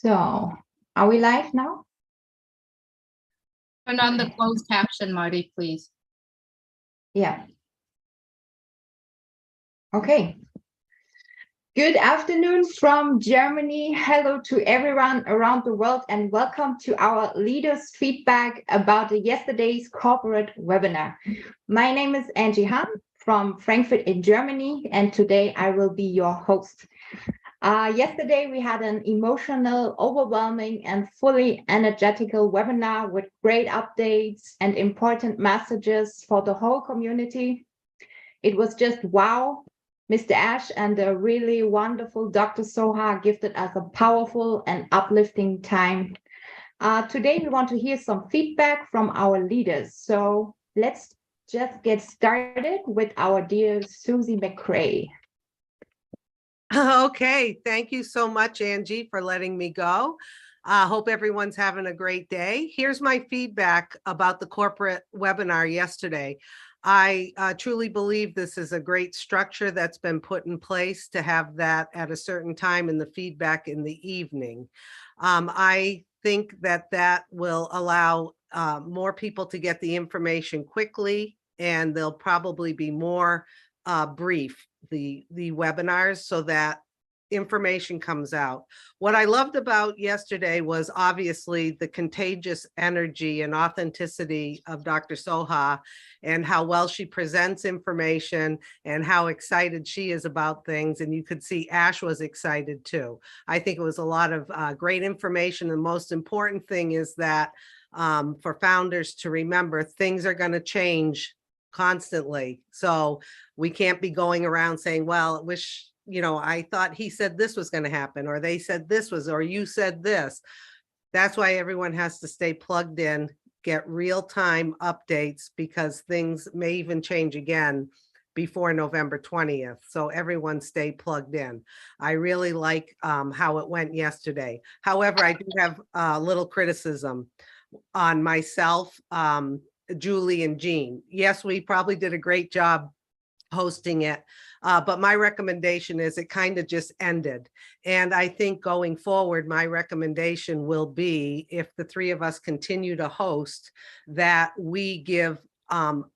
So, are we live now? Turn on the closed caption, Marty, please. Yeah. Okay. Good afternoon from Germany. Hello to everyone around the world and welcome to our leaders feedback about yesterday's corporate webinar. My name is Angie Hahn from Frankfurt in Germany, and today I will be your host. Yesterday, we had an emotional, overwhelming, and fully energetical webinar with great updates and important messages for the whole community. It was just wow. Mr. Ash and the really wonderful Dr. Soha gifted us a powerful and uplifting time. Today, we want to hear some feedback from our leaders. So let's just get started with our dear Susie McCrae. Okay, thank you so much, Angie, for letting me go. Hope everyone's having a great day. Here's my feedback about the corporate webinar yesterday. I truly believe this is a great structure that's been put in place to have that at a certain time in the feedback in the evening. I think that that will allow more people to get the information quickly, and they'll probably be more brief, the webinars, so that information comes out. What I loved about yesterday was obviously the contagious energy and authenticity of Dr. Soha and how well she presents information and how excited she is about things. And you could see Ash was excited too. I think it was a lot of great information. The most important thing is that for founders to remember, things are going to change constantly. So we can't be going around saying, well, I thought he said this was going to happen, or they said this was, or you said this. That's why everyone has to stay plugged in, get real-time updates, because things may even change again before November 20th. So everyone stay plugged in. I really like how it went yesterday. However, I do have a little criticism on myself, Julie and Jean. Yes, we probably did a great job hosting it, but my recommendation is it kind of just ended. And I think going forward, my recommendation will be, if the three of us continue to host, that we give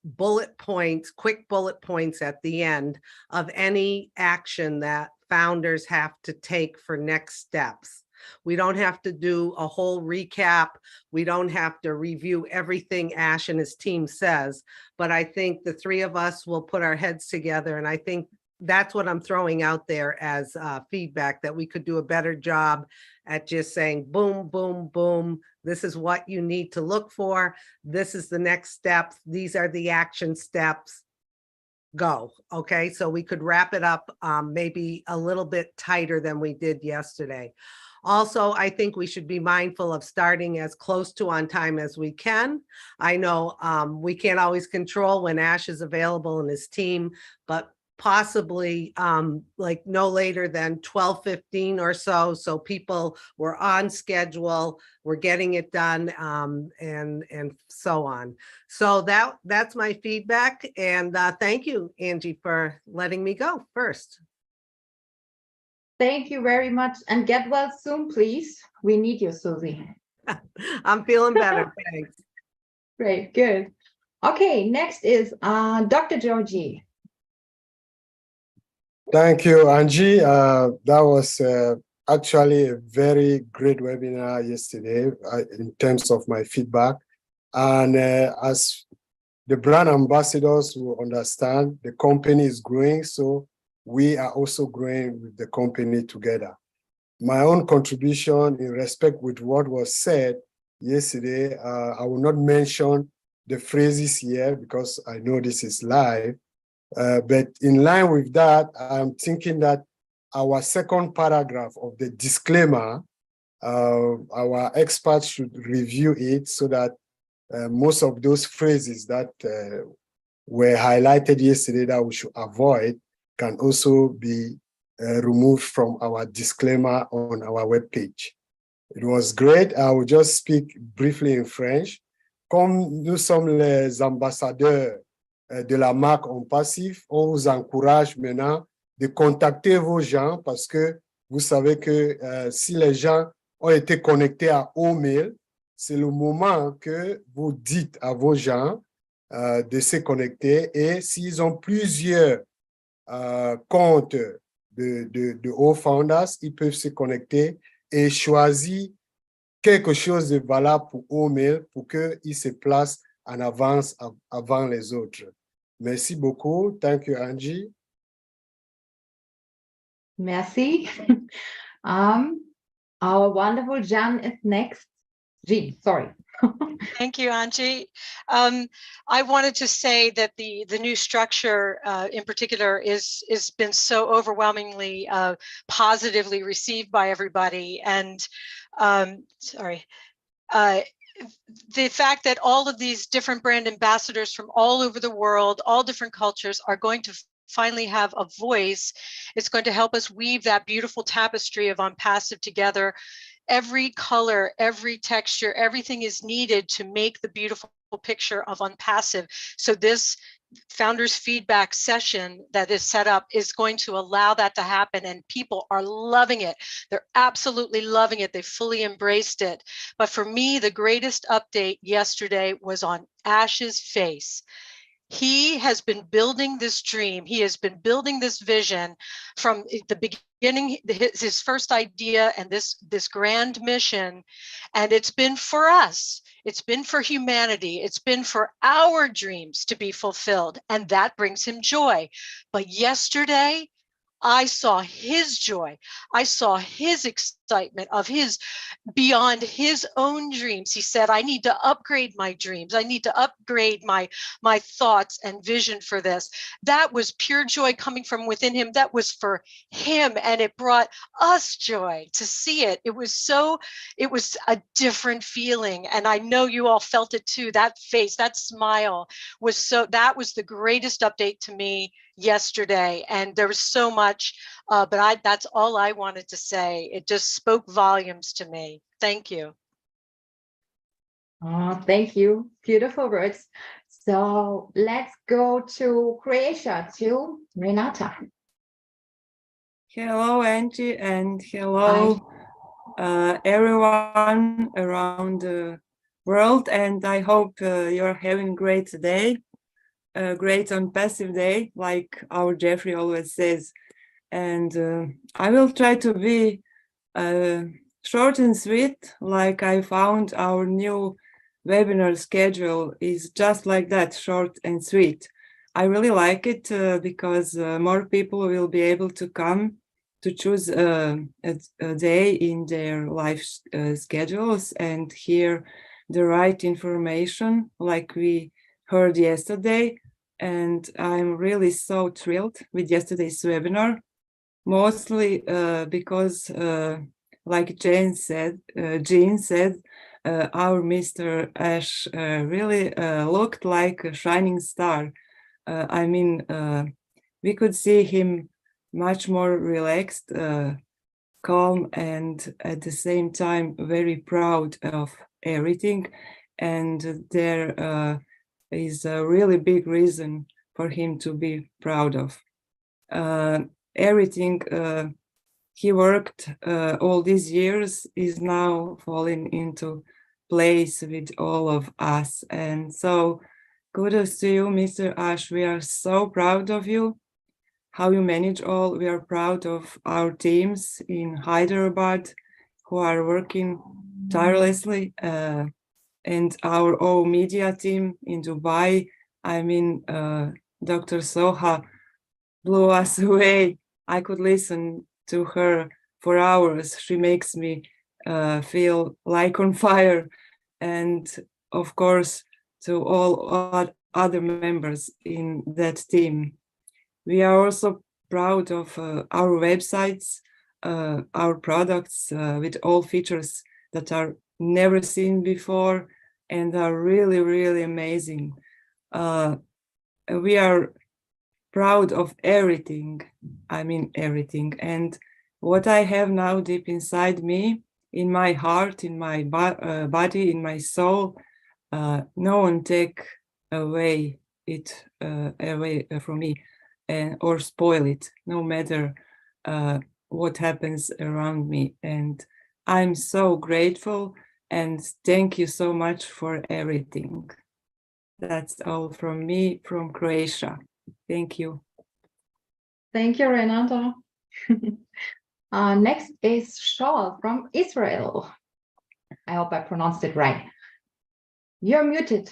bullet points, quick bullet points at the end of any action that founders have to take for next steps. We don't have to do a whole recap. We don't have to review everything Ash and his team says, but I think the three of us will put our heads together. And I think that's what I'm throwing out there as feedback, that we could do a better job at just saying, boom, boom, boom. This is what you need to look for. This is the next steps. These are the action steps. Go. Okay. So we could wrap it up maybe a little bit tighter than we did yesterday. Also, I think we should be mindful of starting as close to on time as we can. I know we can't always control when Ash is available and his team, but possibly like no later than 12:15 or so. So people were on schedule, we're getting it done, and so on. So that's my feedback. And thank you, Angie, for letting me go first. Thank you very much, and get well soon, please. We need you, Susie. I'm feeling better, thanks. Great, good. Okay, next is Dr. Georgie. Thank you, Angie. That was actually a very great webinar yesterday in terms of my feedback. And as the brand ambassadors will understand, the company is growing, so we are also growing with the company together. My own contribution in respect with what was said yesterday, I will not mention the phrases here because I know this is live, but in line with that, I'm thinking that our second paragraph of the disclaimer, our experts should review it so that most of those phrases that were highlighted yesterday that we should avoid can also be removed from our disclaimer on our webpage. It was great. I will just speak briefly in French. Comme nous sommes les ambassadeurs de la marque ONPASSIVE, on vous encourage maintenant de contacter vos gens parce que vous savez que si les gens ont été connectés à OMail, c'est le moment que vous dites à vos gens de se connecter, et s'ils ont plusieurs comptes de co-founders, ils peuvent se connecter et choisir quelque chose de valable pour OMail pour qu'ils se placent en avance avant les autres. Merci beaucoup. Thank you, Angie. Merci. Our wonderful Jan is next. Jean, sorry. Thank you, Angie. I wanted to say that the new structure in particular is been so overwhelmingly positively received by everybody. And the fact that all of these different brand ambassadors from all over the world, all different cultures, are going to finally have a voice, it's going to help us weave that beautiful tapestry of ONPASSIVE together. Every color, every texture, everything is needed to make the beautiful picture of ONPASSIVE. So this founders feedback session that is set up is going to allow that to happen, and people are loving it. They're absolutely loving it. They fully embraced it. But for me, the greatest update yesterday was on Ash's face. He has been building this dream. He has been building this vision from the beginning, his first idea and this grand mission. And it's been for us. It's been for humanity. It's been for our dreams to be fulfilled. And that brings him joy. But yesterday, I saw his joy. I saw his excitement of his beyond his own dreams. He said, I need to upgrade my dreams. I need to upgrade my thoughts and vision for this. That was pure joy coming from within him. That was for him. And it brought us joy to see it. It was a different feeling. And I know you all felt it too. That face, that smile that was the greatest update to me yesterday. And there was so much, but that's all I wanted to say. It just spoke volumes to me. Thank you. Oh, thank you. Beautiful words. So let's go to Croatia, to Renata. Hello, Angie, and hello, everyone around the world. And I hope you're having a great day, a great ONPASSIVE day, like our Jeffrey always says. And I will try to be short and sweet, like I found our new webinar schedule is just like that, short and sweet. I really like it because more people will be able to come to choose a day in their life schedules and hear the right information like we heard yesterday. And I'm really so thrilled with yesterday's webinar, mostly because like Jean said, our Mr. Ash really looked like a shining star. I mean, we could see him much more relaxed, calm, and at the same time very proud of everything. And there is a really big reason for him to be proud of. Everything he worked all these years is now falling into place with all of us. And so kudos to you, Mr. Ash. We are so proud of you, how you manage all. We are proud of our teams in Hyderabad who are working tirelessly, and our own media team in Dubai. I mean, Dr. Soha blew us away. I could listen to her for hours. She makes me feel like on fire. And of course, to all other members in that team. We are also proud of our websites, our products with all features that are never seen before and are really, really amazing. We are proud of everything. I mean, everything. And what I have now deep inside me, in my heart, in my body, in my soul, no one take away it away from me or spoil it, no matter what happens around me. And I'm so grateful and thank you so much for everything. That's all from me from Croatia. Thank you. Thank you, Renata. Next is Shaul from Israel. I hope I pronounced it right. You're muted.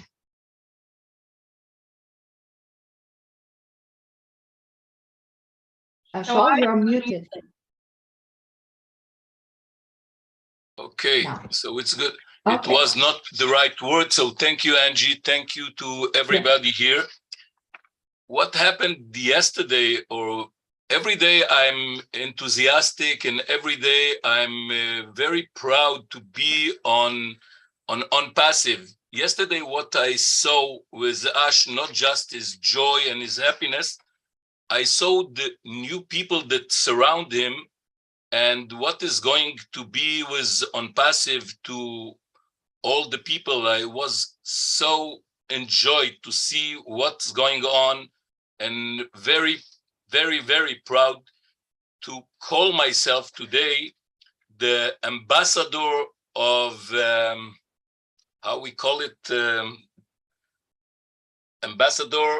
Shaul, you're muted. Okay, No. so it's good. Okay. It was not the right word. So thank you, Angie. Thank you to everybody here. What happened yesterday, or every day I'm enthusiastic, and every day I'm very proud to be on ONPASSIVE. Yesterday, what I saw with Ash, not just his joy and his happiness, I saw the new people that surround him, and what is going to be with ONPASSIVE to all the people. I was so enjoyed to see what's going on, and very, very, very proud to call myself today the ambassador of, how we call it, ambassador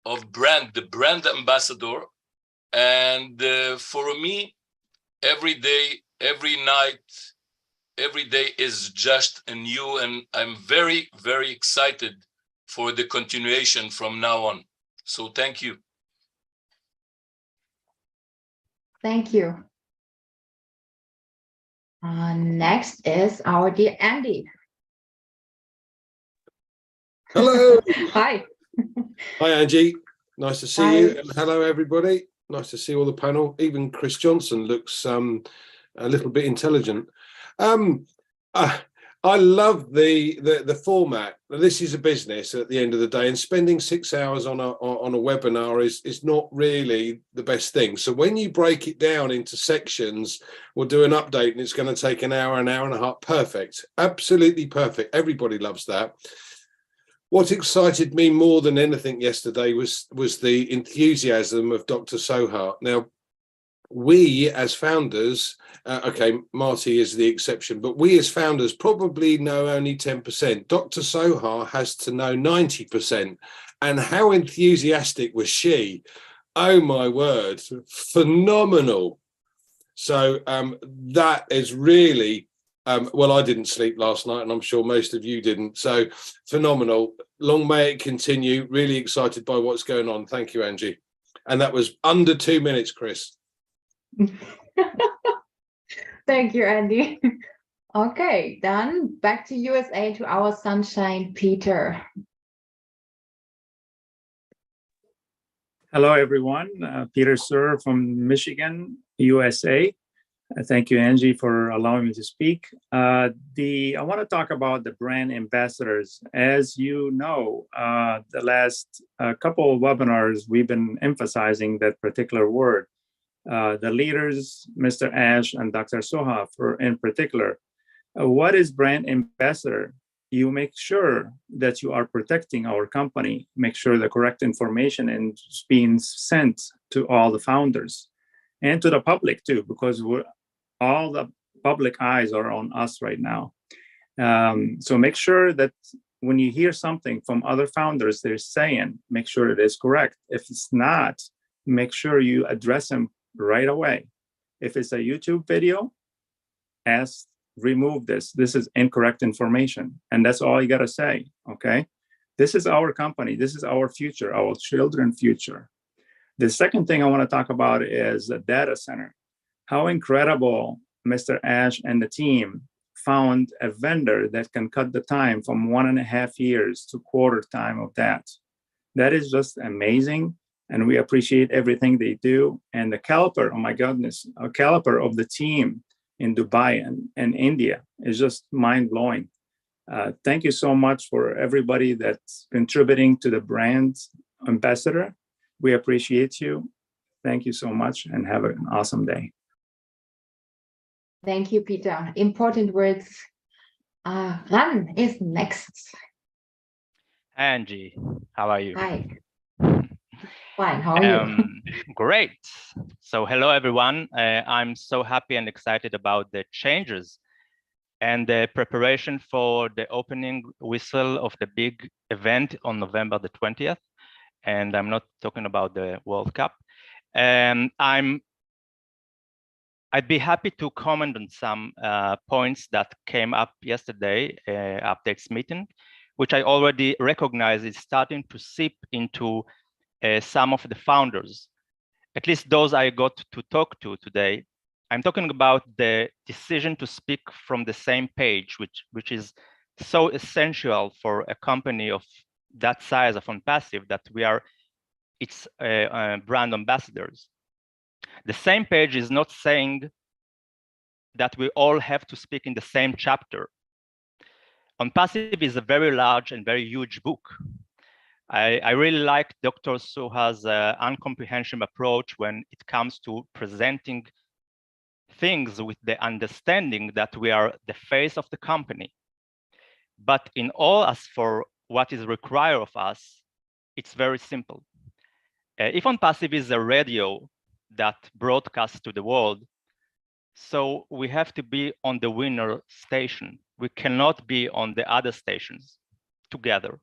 of brand, the brand ambassador. And for me, every day, every night, every day is just a new, and I'm very, very excited for the continuation from now on. So thank you. Thank you. Next is our dear Andy. Hello. Hi. Hi, Angie. Nice to see Hi. you. And hello, everybody. Nice to see all the panel. Even Chris Johnson looks a little bit intelligent. I love the format. This is a business at the end of the day, and spending 6 hours on a webinar is not really the best thing. So when you break it down into sections, we'll do an update, and it's going to take an hour and a half. Perfect. Absolutely perfect. Everybody loves that. What excited me more than anything yesterday was the enthusiasm of Dr. Sohar. Now, we as founders, okay, Marty is the exception, but we as founders probably know only 10%. Dr. Sohar has to know 90%. And how enthusiastic was she? Oh my word, phenomenal. So that is really, well, I didn't sleep last night, and I'm sure most of you didn't. So phenomenal. Long may it continue. Really excited by what's going on. Thank you, Angie. And that was under 2 minutes, Chris. Thank you, Andy. Okay, then back to USA, to our sunshine, Peter. Hello, everyone. Peter Sir from Michigan, USA. Thank you, Angie, for allowing me to speak. I want to talk about the brand ambassadors. As you know, the last couple of webinars, we've been emphasizing that particular word. The leaders, Mr. Ash and Dr. Sohar, in particular. What is brand ambassador? You make sure that you are protecting our company, make sure the correct information is being sent to all the founders and to the public too, because all the public eyes are on us right now. So make sure that when you hear something from other founders, they're saying, make sure it is correct. If it's not, make sure you address them right away. If it's a YouTube video, remove this. This is incorrect information. And that's all you got to say, okay? This is our company. This is our future, our children's future. The second thing I want to talk about is a data center. How incredible Mr. Ash and the team found a vendor that can cut the time from 1.5 years to quarter time of that. That is just amazing. And we appreciate everything they do. And the caliber, oh my goodness, a caliber of the team in Dubai and India is just mind-blowing. Thank you so much for everybody that's contributing to the brand ambassador. We appreciate you. Thank you so much and have an awesome day. Thank you, Peter. Important words. Ran is next. Angie, how are you? Hi. Fine. How are you? Great. So hello, everyone. I'm so happy and excited about the changes and the preparation for the opening whistle of the big event on November the 20th. And I'm not talking about the World Cup. I'd be happy to comment on some points that came up yesterday, updates meeting, which I already recognize is starting to seep into some of the founders, at least those I got to talk to today. I'm talking about the decision to speak from the same page, which is so essential for a company of that size of ONPASSIVE that we are its brand ambassadors. The same page is not saying that we all have to speak in the same chapter. ONPASSIVE is a very large and very huge book. I really like Dr. Suha's uncomprehensive approach when it comes to presenting things with the understanding that we are the face of the company. But in all as for what is required of us, it's very simple. If ONPASSIVE is a radio that broadcasts to the world, so we have to be on the winner station. We cannot be on the other stations together.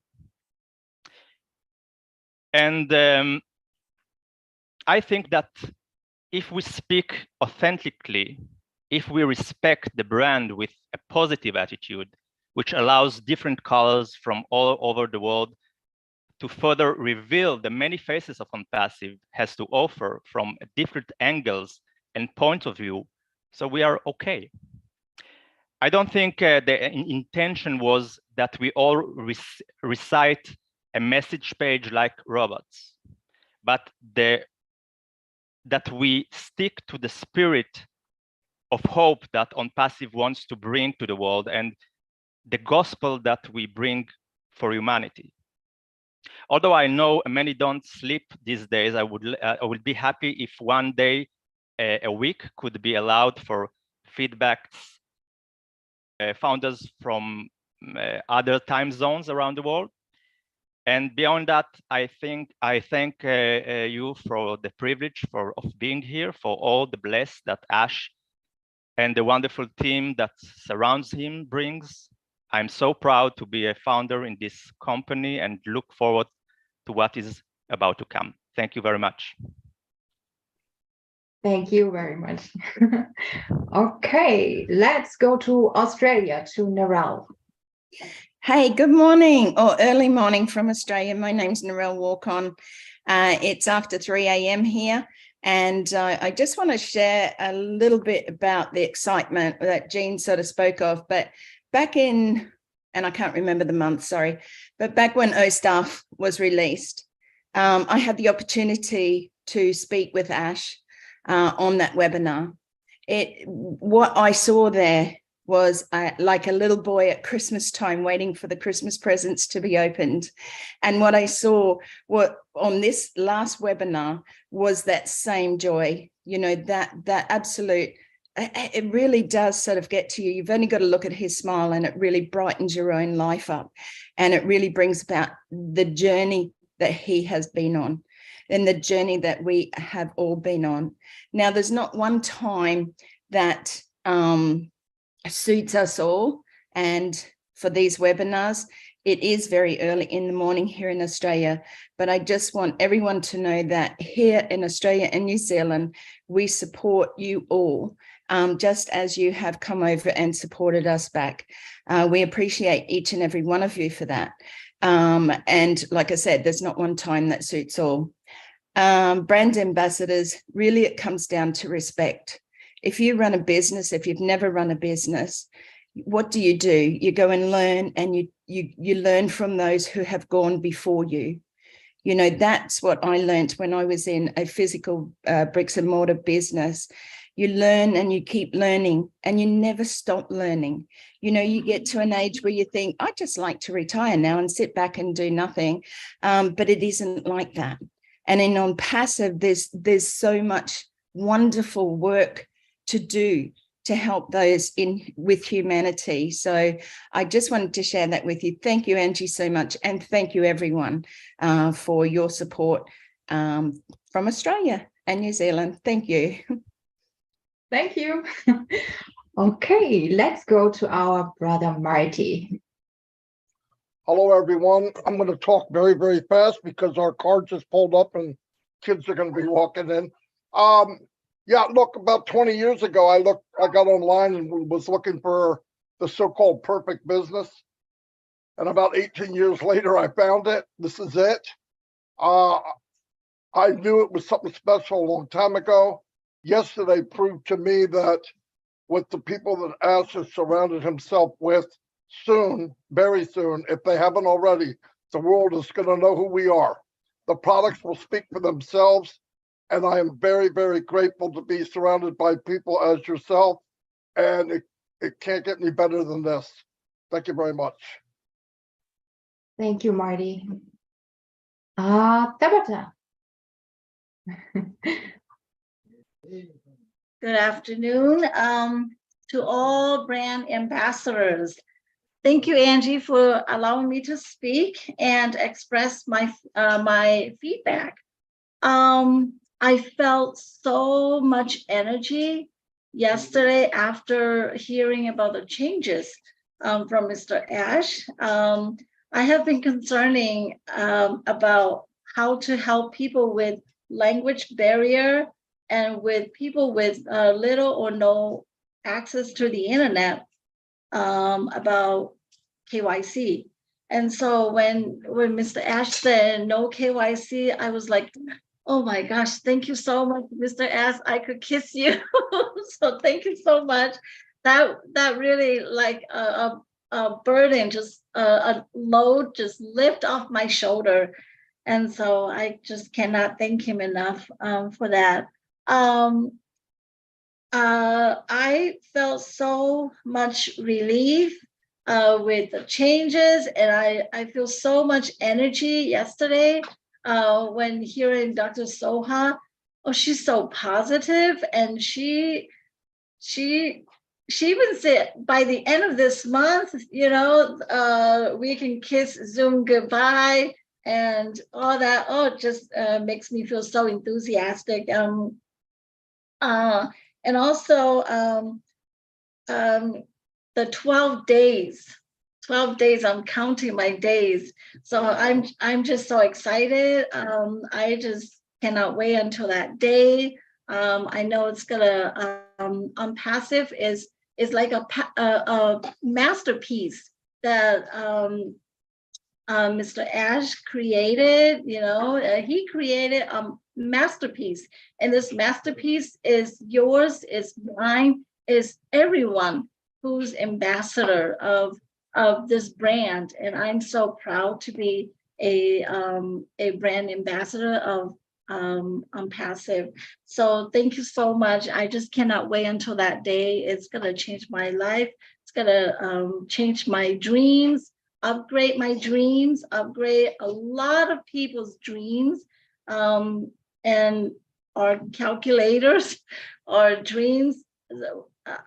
And I think that if we speak authentically, if we respect the brand with a positive attitude, which allows different colors from all over the world to further reveal the many faces of ONPASSIVE has to offer from different angles and points of view, so we are okay. I don't think the intention was that we all recite a message page like robots, but that we stick to the spirit of hope that ONPASSIVE wants to bring to the world and the gospel that we bring for humanity. Although I know many don't sleep these days, I would be happy if one day a week could be allowed for feedbacks, founders from other time zones around the world. And beyond that, I thank you for the privilege of being here, for all the bless that Ash and the wonderful team that surrounds him brings. I'm so proud to be a founder in this company and look forward to what is about to come. Thank you very much. Thank you very much. Okay, let's go to Australia, to Narelle. Hey, good morning or early morning from Australia. My name's Narelle Walk-On. It's after 3 a.m. here. And I just want to share a little bit about the excitement that Jean sort of spoke of. But back in, and I can't remember the month, sorry, but back when OSTAF was released, I had the opportunity to speak with Ash on that webinar. What I saw there was like a little boy at Christmas time waiting for the Christmas presents to be opened. And what I saw on this last webinar was that same joy, you know, that absolute, it really does sort of get to you. You've only got to look at his smile and it really brightens your own life up. And it really brings about the journey that he has been on and the journey that we have all been on. Now, there's not one time that suits us all. And for these webinars, it is very early in the morning here in Australia, but I just want everyone to know that here in Australia and New Zealand, we support you all, just as you have come over and supported us back. We appreciate each and every one of you for that. And like I said, there's not one time that suits all. Brand ambassadors, really it comes down to respect. If you run a business, if you've never run a business, what do? You go and learn, and you learn from those who have gone before you. You know, that's what I learned when I was in a physical bricks and mortar business. You learn and you keep learning and you never stop learning. You know, you get to an age where you think, I just like to retire now and sit back and do nothing. But it isn't like that. And in ONPASSIVE, there's so much wonderful work to do to help those with humanity. So I just wanted to share that with you. Thank you, Angie, so much. And thank you, everyone, for your support from Australia and New Zealand. Thank you. Thank you. Okay, let's go to our brother Marty. Hello, everyone. I'm going to talk very, very fast because our car just pulled up and kids are going to be walking in. Yeah, look, about 20 years ago, I got online and was looking for the so-called perfect business. And about 18 years later, I found it. This is it. I knew it was something special a long time ago. Yesterday proved to me that with the people that Ash has surrounded himself with, soon, very soon, if they haven't already, the world is going to know who we are. The products will speak for themselves. And I am very, very grateful to be surrounded by people as yourself. And it can't get any better than this. Thank you very much. Thank you, Marty. Tabata. Good afternoon to all brand ambassadors. Thank you, Angie, for allowing me to speak and express my my feedback. I felt so much energy yesterday after hearing about the changes from Mr. Ash. I have been concerning about how to help people with language barrier and with people with little or no access to the internet about KYC. And so when Mr. Ash said no KYC, I was like, oh my gosh, thank you so much, Mr. Ash. I could kiss you. So thank you so much. That really like a burden, just a load just lift off my shoulder. And so I just cannot thank him enough for that. I felt so much relief with the changes, and I feel so much energy yesterday when hearing Dr. Soha. Oh, she's so positive, and she even said by the end of this month, you know, we can kiss Zoom goodbye and all that. Oh, it just makes me feel so enthusiastic. And also the 12 days, I'm counting my days. So I'm just so excited. I just cannot wait until that day. I know it's gonna, ONPASSIVE is like a masterpiece that Mr. Ash created. You know, he created a masterpiece, and this masterpiece is yours, is mine, is everyone who's ambassador of this brand. And I'm so proud to be a brand ambassador of ONPASSIVE. So thank you so much. I just cannot wait until that day. It's gonna change my life. It's gonna change my dreams, upgrade my dreams, upgrade a lot of people's dreams, and our calculators, our dreams.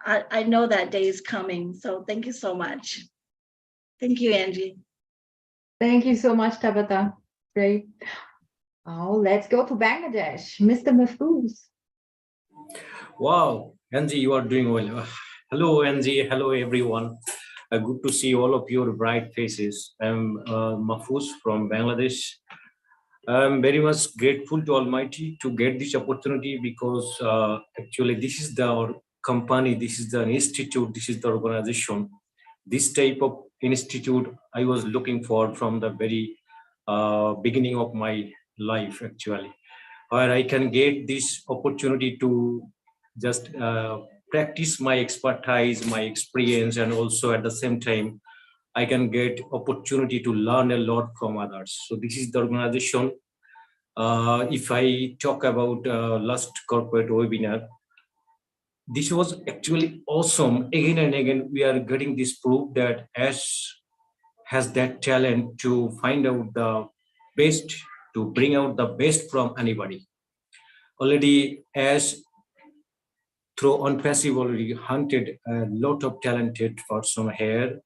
I know that day is coming. So thank you so much. Thank you, Angie. Thank you so much, Tabata. Great. Oh, let's go to Bangladesh. Mr. Mahfouz. Wow, Angie, you are doing well. Hello, Angie. Hello, everyone. Good to see all of your bright faces. I'm Mahfouz from Bangladesh. I'm very much grateful to Almighty to get this opportunity because actually this is our company, this is the institute, this is the organization. This type of institute I was looking for from the very beginning of my life, actually, where I can get this opportunity to just practice my expertise, my experience, and also at the same time, I can get opportunity to learn a lot from others. So this is the organization. If I talk about last corporate webinar, this was actually awesome. Again and again, we are getting this proof that Ash has that talent to find out the best, to bring out the best from anybody. Already Ash, through ONPASSIVE, already hunted a lot of talented person here.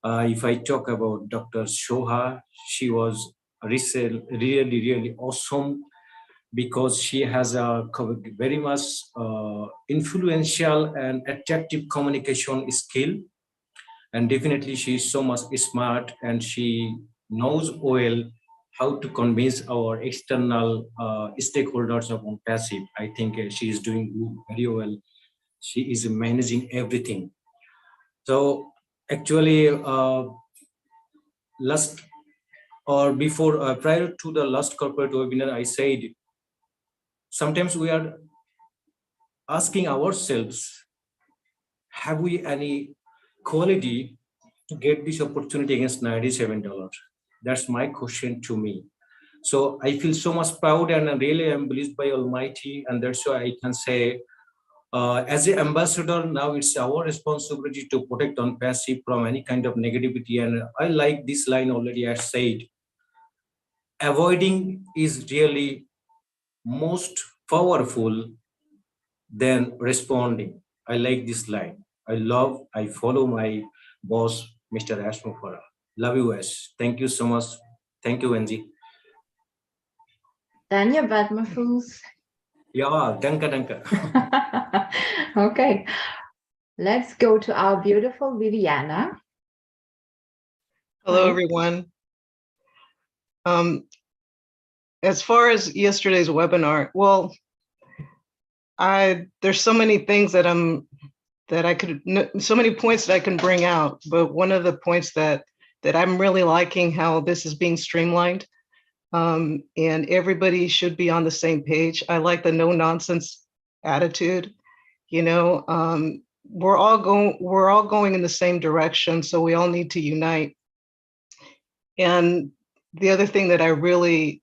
If I talk about Dr. Soha, she was really awesome. because she has a very much influential and attractive communication skill. And definitely she is so much smart, and she knows well how to convince our external stakeholders of ONPASSIVE. I think she is doing very well. She is managing everything. So actually, prior to the last corporate webinar, I said, sometimes we are asking ourselves, have we any quality to get this opportunity against $97? That's my question to me. So I feel so much proud, and really I'm blessed by Almighty, and that's why I can say, as an ambassador, now it's our responsibility to protect ONPASSIVE from any kind of negativity. And I like this line already I said, avoiding is really most powerful than responding. I like this line. I follow my boss, Mr. Ash Mufara. Love you, Ash. Thank you so much. Thank you, Angie. Dhanyavad, Mahfouz. Yeah, danke. Okay, let's go to our beautiful Viviana. Hello, Hi. everyone. As far as yesterday's webinar, well, there's so many things so many points that I can bring out, but one of the points that I'm really liking how this is being streamlined, and everybody should be on the same page. I like the no nonsense attitude. You know, we're all going in the same direction, so we all need to unite. And the other thing that I really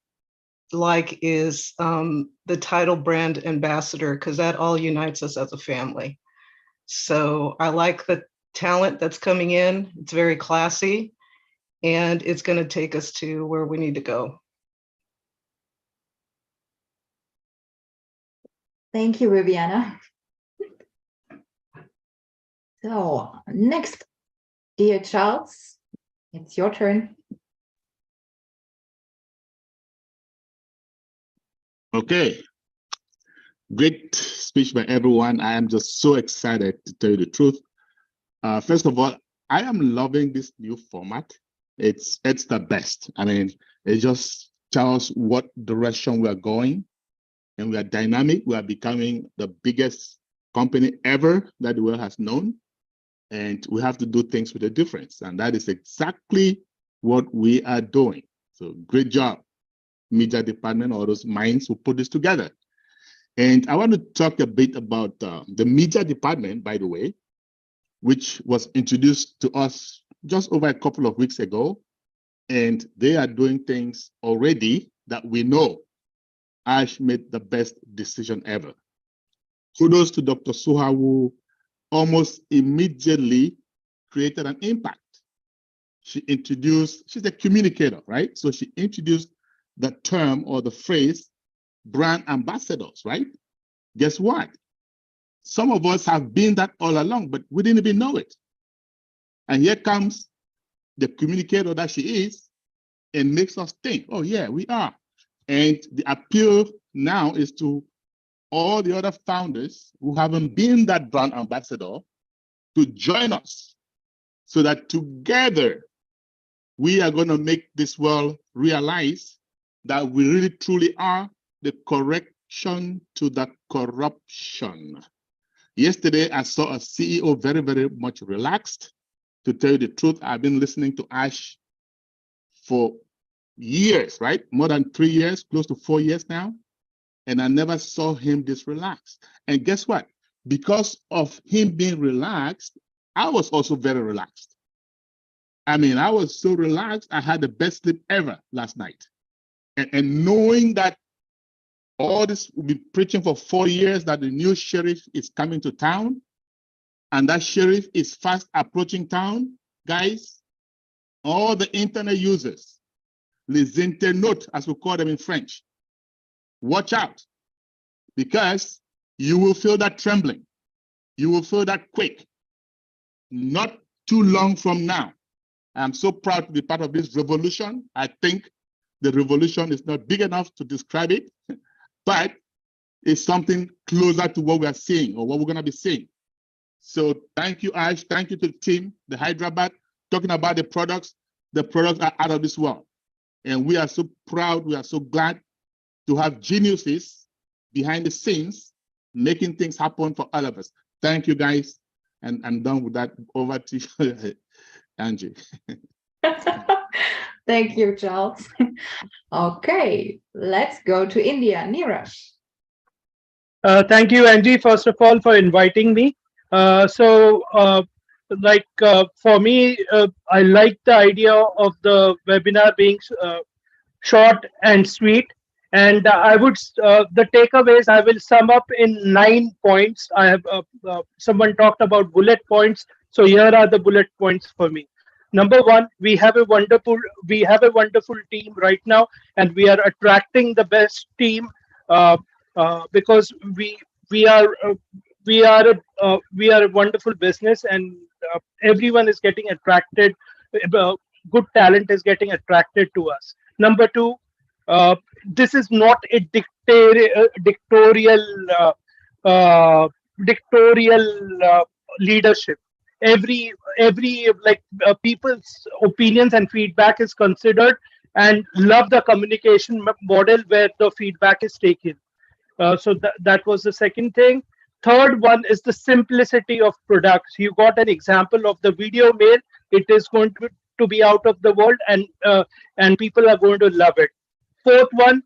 like is the title brand ambassador, because that all unites us as a family. So I like the talent that's coming in. It's very classy, and it's going to take us to where we need to go. Thank you, Viviana. So next, dear Charles, it's your turn. Okay, great speech by everyone. I am just so excited to tell you the truth. First of all, I am loving this new format. It's the best. I mean, it just tells what direction we are going, and we are dynamic. We are becoming the biggest company ever that the world has known, and we have to do things with a difference, and that is exactly what we are doing. So great job, media department, all those minds who put this together. And I want to talk a bit about the media department, by the way, which was introduced to us just over a couple of weeks ago. And they are doing things already that we know Ash made the best decision ever. Kudos to Dr. Suha, who almost immediately created an impact. She's a communicator, right? So she introduced the term or the phrase brand ambassadors, right? Guess what? Some of us have been that all along, but we didn't even know it. And here comes the communicator that she is and makes us think, oh yeah, we are. And the appeal now is to all the other founders who haven't been that brand ambassador to join us so that together we are going to make this world realize that we really truly are the correction to the corruption. Yesterday, I saw a CEO very, very much relaxed. To tell you the truth, I've been listening to Ash for years, right? More than 3 years, close to 4 years now. And I never saw him this relaxed. And guess what? Because of him being relaxed, I was also very relaxed. I mean, I was so relaxed, I had the best sleep ever last night. And knowing that all this, we've been preaching for 4 years that the new sheriff is coming to town, and that sheriff is fast approaching town, guys, all the internet users, les internautes, as we call them in French, watch out, because you will feel that trembling. You will feel that quake. Not too long from now. I'm so proud to be part of this revolution. I think the revolution is not big enough to describe it. but it's something closer to what we are seeing or what we're going to be seeing. So thank you, Ash. Thank you to the team, the Hyderabad, talking about the products. The products are out of this world. And we are so proud, we are so glad to have geniuses behind the scenes, making things happen for all of us. Thank you, guys. And I'm done with that. Over to you, Angie. Thank you, Charles. Okay, let's go to India. Neeraj. Thank you, Angie, first of all, for inviting me. For me, I like the idea of the webinar being short and sweet. And I would, the takeaways, I will sum up in 9 points. I have, someone talked about bullet points. So here are the bullet points for me. Number one, we have a wonderful team right now, and we are attracting the best team because we are a wonderful business, and everyone is getting attracted. Good talent is getting attracted to us. Number two, this is not a dictatorial leadership. Every people's opinions and feedback is considered, and love the communication model where the feedback is taken. So that was the second thing. Third one is the simplicity of products. You got an example of the video mail. It is going to be out of the world, and people are going to love it. Fourth one,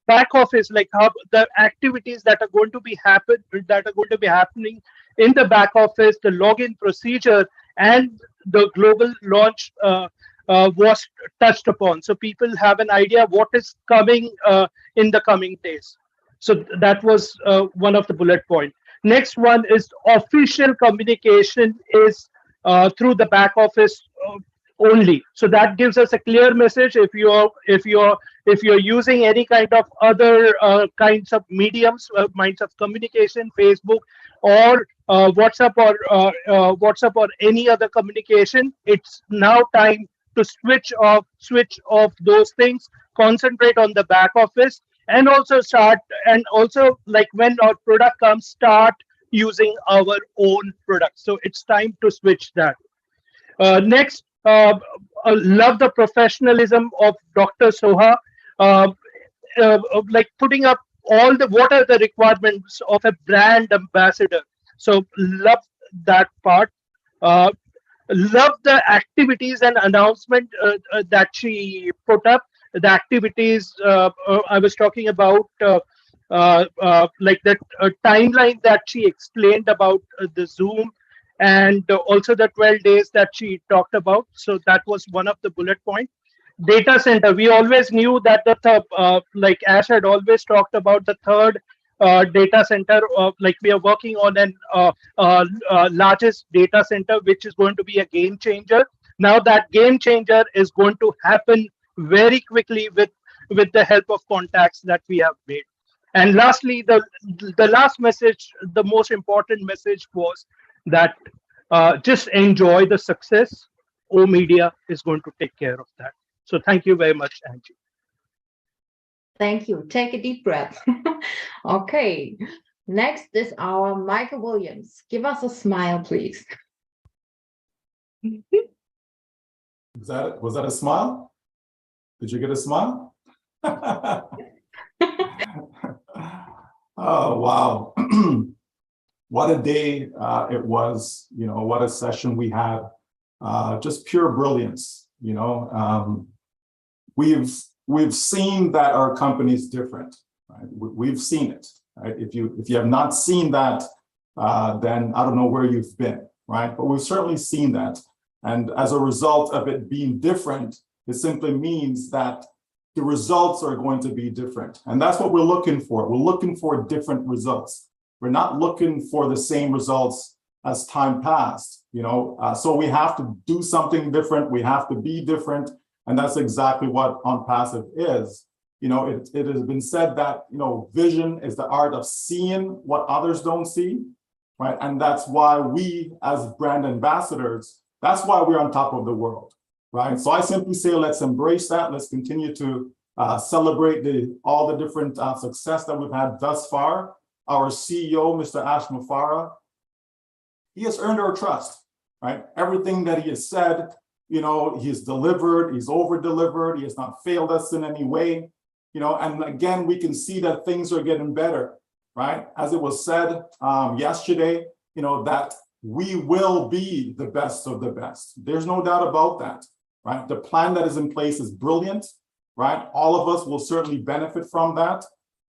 back office, like how the activities that are going to be happening in the back office, the login procedure, and the global launch was touched upon. So people have an idea what is coming in the coming days. So that was one of the bullet points. Next one is official communication is through the back office only. So that gives us a clear message. If you're using any kind of other kinds of mediums, minds of communication, Facebook or WhatsApp or any other communication, it's now time to switch off those things, concentrate on the back office, and also like when our product comes, start using our own product. So it's time to switch that. Next, love the professionalism of Dr. Soha, like putting up what are the requirements of a brand ambassador. So love that part. Love the activities and announcement that she put up. The activities I was talking about, like that timeline that she explained about the Zoom, and also the 12 days that she talked about. So that was one of the bullet points. Data center, we always knew that like Ash had always talked about the third data center, like we are working on an largest data center, which is going to be a game changer. Now that game changer is going to happen very quickly with the help of contacts that we have made. And lastly, the last message, the most important message was that just enjoy the success. O-Media is going to take care of that. So thank you very much, Angie. Thank you. Take a deep breath. Okay. Next is our Michael Williams. Give us a smile, please. Was that a smile? Did you get a smile? Oh, wow. What a day it was, what a session we had. Just pure brilliance, We've seen that our company is different, right? We've seen it, right? If you have not seen that, then I don't know where you've been, right? But we've certainly seen that. And as a result of it being different, it simply means that the results are going to be different. And that's what we're looking for. We're looking for different results. We're not looking for the same results as time passed, So we have to do something different. We have to be different. And that's exactly what ONPASSIVE is. It has been said that, vision is the art of seeing what others don't see, right? And that's why we as brand ambassadors, that's why we're on top of the world. right? So I simply say, let's embrace that. Let's continue to celebrate all the different success that we've had thus far. Our CEO, Mr. Ash Mufareh, he has earned our trust, right? Everything that he has said, you know, he's delivered, he's over-delivered, he has not failed us in any way, you know, and again, we can see that things are getting better, right? As it was said yesterday, you know, that we will be the best of the best. There's no doubt about that, right? The plan that is in place is brilliant, right? All of us will certainly benefit from that,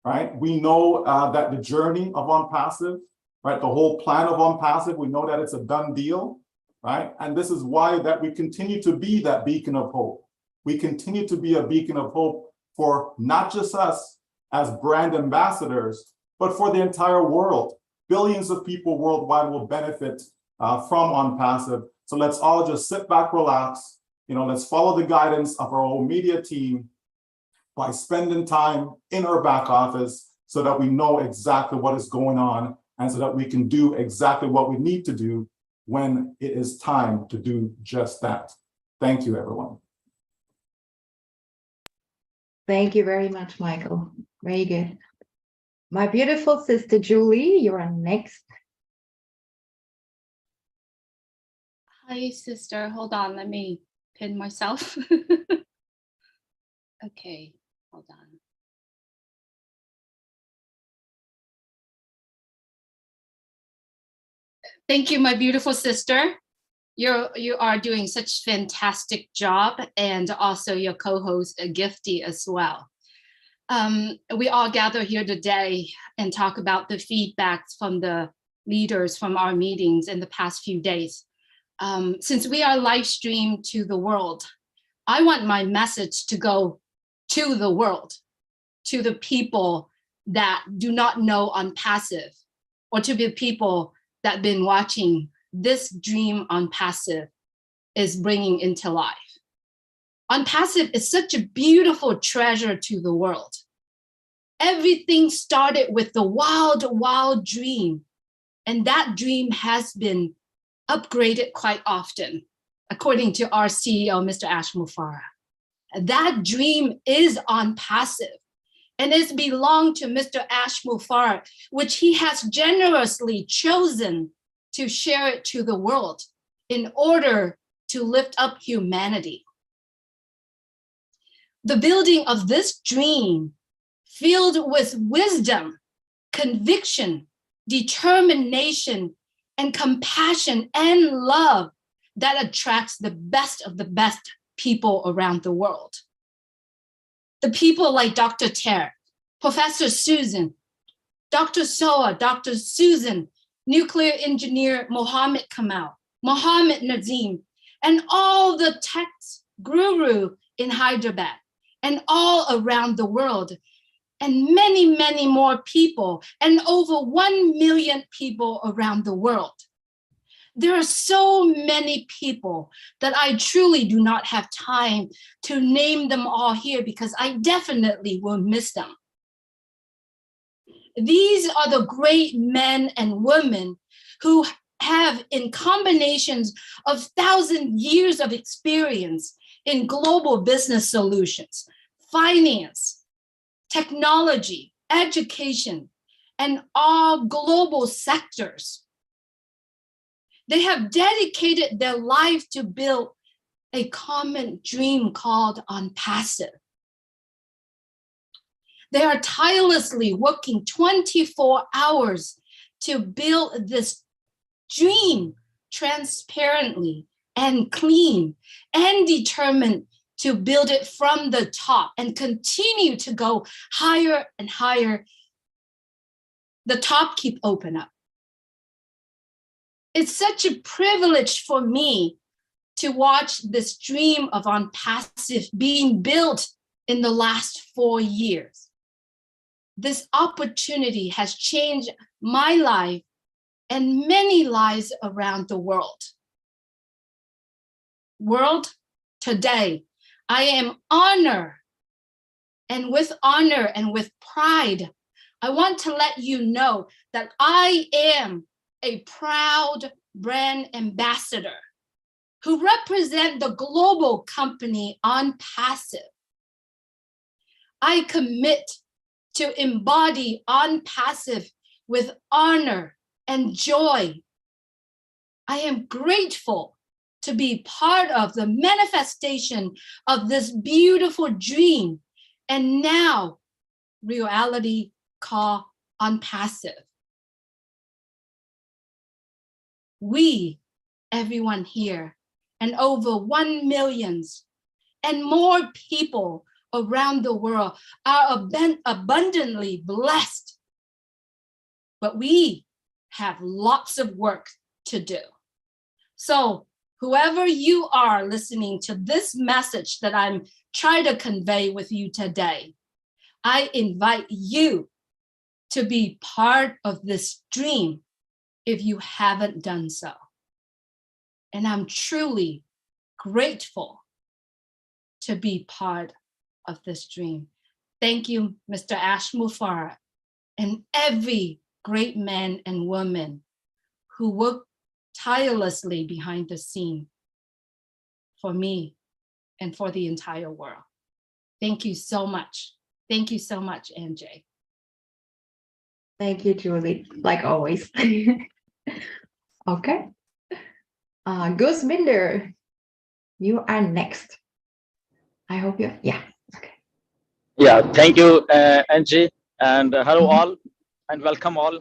right? We know that the journey of ONPASSIVE, right? The whole plan of ONPASSIVE, we know that it's a done deal, right? And this is why that we continue to be that beacon of hope. We continue to be a beacon of hope for not just us as brand ambassadors, but for the entire world. Billions of people worldwide will benefit from ONPASSIVE. So let's all just sit back, relax, you know, let's follow the guidance of our whole media team by spending time in our back office so that we know exactly what is going on and so that we can do exactly what we need to do when it is time to do just that. Thank you, everyone. Thank you very much, Michael. Very good. My beautiful sister, Julie, you're on next. Hi, sister. Hold on. Let me pin myself. Okay, hold on. Thank you, my beautiful sister. You are doing such fantastic job, and also your co-host Gifty as well. We all gather here today and talk about the feedbacks from the leaders from our meetings in the past few days. Since we are live streamed to the world, I want my message to go to the world, to the people that do not know ONPASSIVE, or to the people that have been watching this dream ONPASSIVE is bringing into life. ONPASSIVE is such a beautiful treasure to the world. Everything started with the wild, wild dream, and that dream has been upgraded quite often, according to our CEO, Mr. Ash Mufareh. That dream is ONPASSIVE, and it's belonged to Mr. Ash Mufareh, which he has generously chosen to share it to the world in order to lift up humanity. The building of this dream, filled with wisdom, conviction, determination, and compassion and love that attracts the best of the best people around the world. The people like Dr. Ter, Professor Susan, Dr. Soa, Dr. Susan, nuclear engineer Mohammed Kamal, Mohammed Nazim, and all the tech guru in Hyderabad and all around the world, and many, many more people, and over 1 million people around the world. There are so many people that I truly do not have time to name them all here because I definitely will miss them. These are the great men and women who have, in combinations of 1,000 years of experience in global business solutions, finance, technology, education, and all global sectors. They have dedicated their life to build a common dream called ONPASSIVE. They are tirelessly working 24 hours to build this dream transparently and clean, and determined to build it from the top and continue to go higher and higher. The top keep open up. It's such a privilege for me to watch this dream of ONPASSIVE being built in the last 4 years. This opportunity has changed my life and many lives around the world. World, today, I am honored, and with honor and with pride, I want to let you know that I am a proud brand ambassador who represent the global company ONPASSIVE. I commit to embody ONPASSIVE with honor and joy. I am grateful to be part of the manifestation of this beautiful dream and now reality called ONPASSIVE. We, everyone here, and over 1 million and more people around the world are abundantly blessed. But we have lots of work to do. So whoever you are listening to this message that I'm trying to convey with you today, I invite you to be part of this dream if you haven't done so. And I'm truly grateful to be part of this dream. Thank you, Mr. Ash Mufareh, and every great man and woman who work tirelessly behind the scene for me and for the entire world. Thank you so much. Thank you so much, Angie. Thank you, Julie, like always. Okay. Gusminder, you are next. I hope you, yeah. Okay. Yeah, thank you, Angie, and hello all, and welcome all.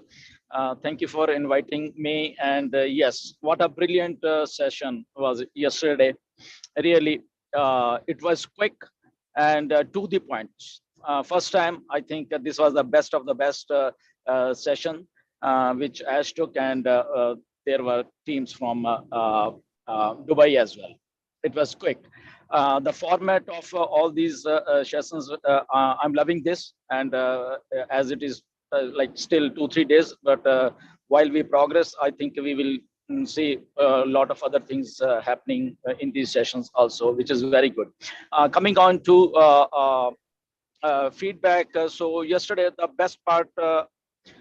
Thank you for inviting me. And yes, what a brilliant session was yesterday. Really, it was quick and to the point. First time, I think this was the best of the best session which Ash took, and there were teams from Dubai as well. It was quick. The format of all these sessions, I'm loving this, and as it is like still 2-3 days, but while we progress, I think we will see a lot of other things happening in these sessions also, which is very good. Coming on to feedback, so yesterday the best part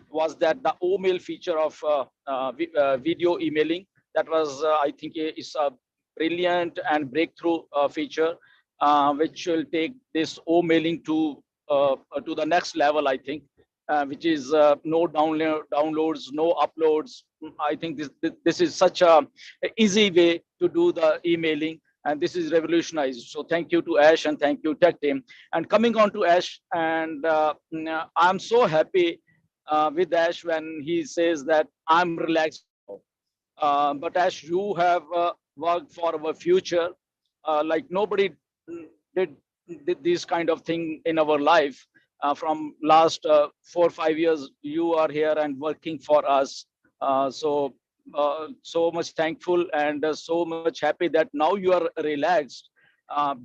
was that the O-mail feature of video emailing, that was I think is a brilliant and breakthrough feature which will take this O-mailing to the next level, I think, which is no downloads, no uploads. I think this is such a easy way to do the emailing, and this is revolutionized. So thank you to Ash and thank you tech team. And coming on to Ash, and I'm so happy with Ash when he says that I'm relaxed. But Ash, you have worked for our future. Like nobody did this kind of thing in our life. From last 4 or 5 years, you are here and working for us. So much thankful and so much happy that now you are relaxed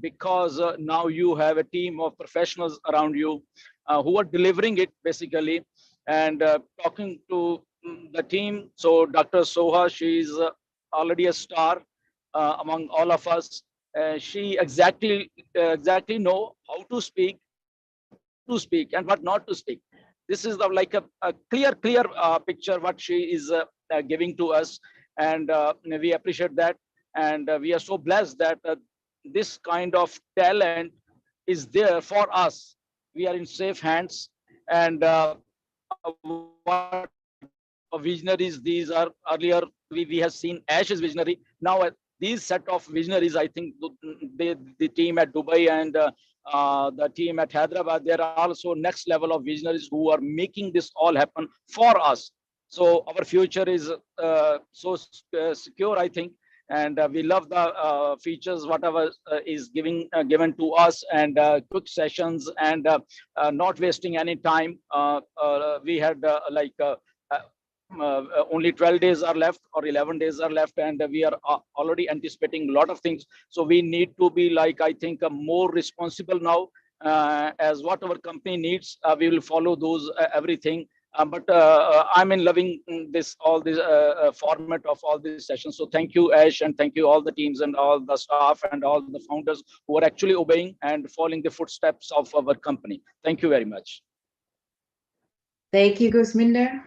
because now you have a team of professionals around you who are delivering it basically. And talking to the team, so Dr. Soha, she's already a star among all of us. She exactly know how to speak and what not to speak. This is the, like a clear picture what she is giving to us, and we appreciate that. And we are so blessed that this kind of talent is there for us. We are in safe hands, and what visionaries these are. Earlier we have seen Ash's visionary. Now these set of visionaries, I think the team at Dubai and the team at Hyderabad, there are also next level of visionaries who are making this all happen for us. So our future is so secure, I think, and we love the features whatever is given to us, and quick sessions, and not wasting any time. We had only 12 days are left or 11 days are left, and we are already anticipating a lot of things. So we need to be, like, I think, more responsible now, as what our company needs. We will follow those everything. But I'm in loving all this format of all these sessions. So thank you, Ash, and thank you all the teams and all the staff and all the founders who are actually obeying and following the footsteps of our company. Thank you very much. Thank you, Gusminder.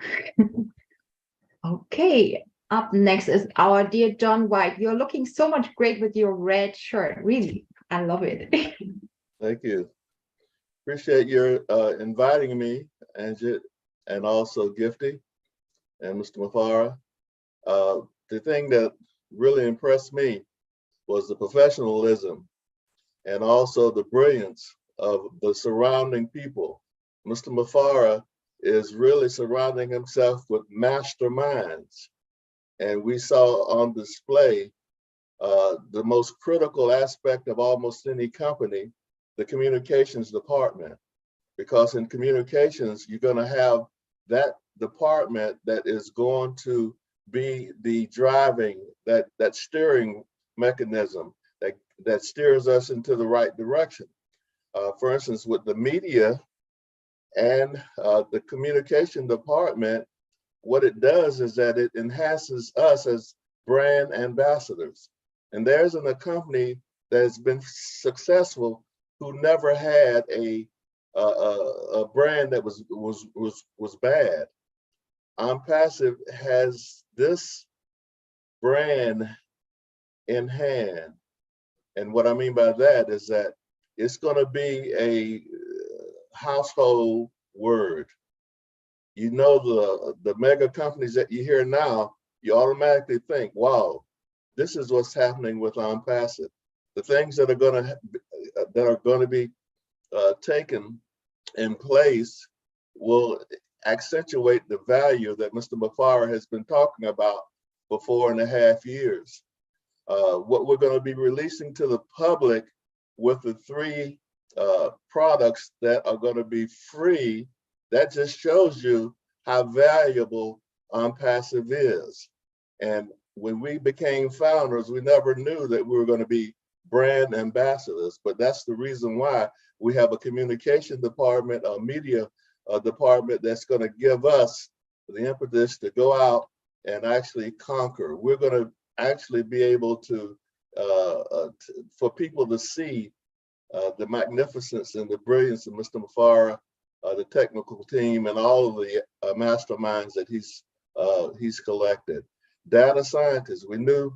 Okay, Up next is our dear John White. You're looking so much great with your red shirt. Really, I love it. Thank you. Appreciate your inviting me, Angie, and also Gifty and Mr. Mafara. The thing that really impressed me was the professionalism and also the brilliance of the surrounding people. Mr. Mafara is really surrounding himself with masterminds. And we saw on display the most critical aspect of almost any company, the communications department. Because in communications, you're going to have that department that is going to be the driving, that steering mechanism that steers us into the right direction. For instance, with the media and the communication department, what it does is that it enhances us as brand ambassadors. And there isn't a company that has been successful who never had a brand that was bad. ONPASSIVE has this brand in hand. And what I mean by that is that it's going to be a household word. You know, the mega companies that you hear now, you automatically think, wow, this is what's happening with ONPASSIVE. The things that are going to be taken in place will accentuate the value that Mr. Mafara has been talking about for 4.5 years. What we're going to be releasing to the public with the 3 products that are going to be free, that just shows you how valuable ONPASSIVE is. And when we became founders, we never knew that we were going to be brand ambassadors, but that's the reason why we have a communication department, a media department that's going to give us the impetus to go out and actually conquer. We're going to actually be able to, for people to see the magnificence and the brilliance of Mr. Mafara, the technical team, and all of the masterminds that he's collected. Data scientists, we knew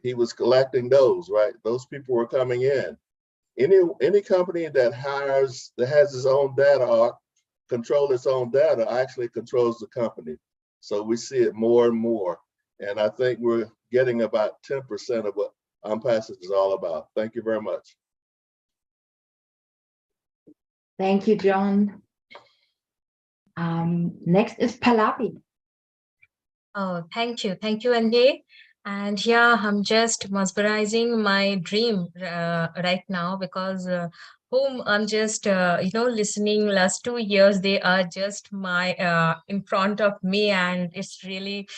he was collecting those, right? Those people were coming in. Any company that has its own data or control its own data actually controls the company. So we see it more and more. And I think we're getting about 10% of what ONPASSIVE is all about. Thank you very much. Thank you, John. Next is Pallavi. Oh, thank you, Andy. And yeah, I'm just mesmerizing my dream right now because whom I'm just listening last 2 years, they are just my in front of me, and it's really